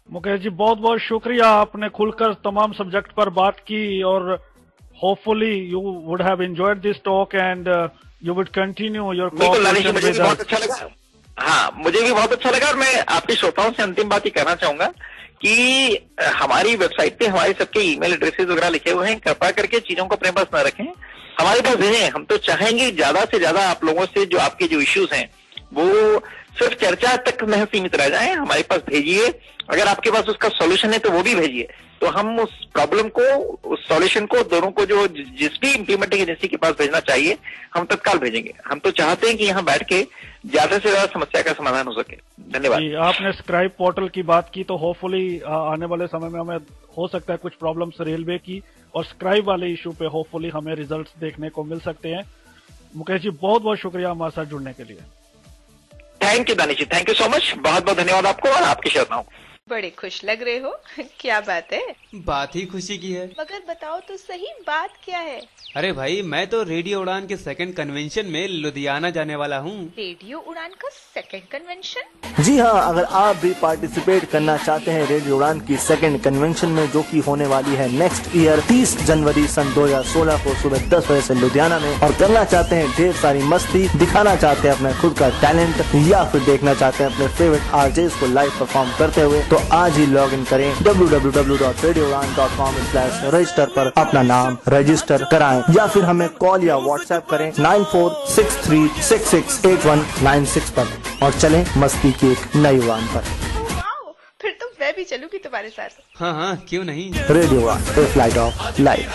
मुकेश जी, बहुत बहुत शुक्रिया, आपने खुलकर तमाम सब्जेक्ट पर बात की और hopefully you would have enjoyed this talk and you would continue your cooperation with us. बहुत अच्छा लगा। हाँ, मुझे भी बहुत अच्छा लगा और मैं आपके श्रोताओं से अंतिम बात ही कहना चाहूंगा कि हमारी वेबसाइट पे हमारे सबके ईमेल एड्रेसेस वगैरह लिखे हुए हैं, कृपया करके चीजों को अपने पास न रखें, हमारे पास भेजें। हम तो चाहेंगे ज्यादा से ज्यादा आप लोगों से जो आपके जो इश्यूज हैं वो सिर्फ चर्चा तक नहीं सीमित रह जाए, हमारे पास भेजिए। अगर आपके पास उसका सॉल्यूशन है तो वो भी भेजिए, तो हम उस प्रॉब्लम को, उस सॉल्यूशन को, दोनों को जो जिस भी इम्प्लीमेंटिंग एजेंसी के पास भेजना चाहिए हम तत्काल भेजेंगे। हम तो चाहते हैं कि यहाँ बैठ के ज्यादा से ज्यादा समस्या का समाधान हो सके। धन्यवाद। आपने स्क्राइब पोर्टल की बात की, तो होपफुली आने वाले समय में हमें हो सकता है कुछ प्रॉब्लम्स रेलवे की और स्क्राइब वाले इशू पे होपफुली हमें रिजल्ट्स देखने को मिल सकते हैं। मुकेश जी, बहुत बहुत शुक्रिया हमारे साथ जुड़ने के लिए। Thank you Danish ji, thank you so much, बहुत बहुत धन्यवाद आपको और आपकी श्रोताओं को। बड़े खुश लग रहे हो। क्या बात है? बात ही खुशी की है। मगर बताओ तो सही, बात क्या है? अरे भाई, मैं तो रेडियो उड़ान के सेकंड कन्वेंशन में लुधियाना जाने वाला हूँ। रेडियो उड़ान का सेकंड कन्वेंशन? जी हाँ, अगर आप भी पार्टिसिपेट करना चाहते हैं रेडियो उड़ान की सेकंड कन्वेंशन में, जो कि होने वाली है नेक्स्ट ईयर 30 जनवरी सन 2016 को सुबह 10 बजे से लुधियाना में, और करना चाहते हैं ढेर सारी मस्ती, दिखाना चाहते हैं अपने खुद का टैलेंट या फिर देखना चाहते हैं अपने फेवरेट आरजेस को लाइव परफॉर्म करते हुए, तो आज ही लॉग इन करें www.radioudan.com/register पर अपना नाम रजिस्टर कराएं या फिर हमें कॉल या व्हाट्सएप करें 9463668196 पर और चलें मस्ती की एक नई उड़ान पर। फिर तो मैं भी चलूंगी तुम्हारे साथ। हाँ हाँ, क्यों नहीं। रेडियो उड़ान, ए फ्लाइट ऑफ लाइफ।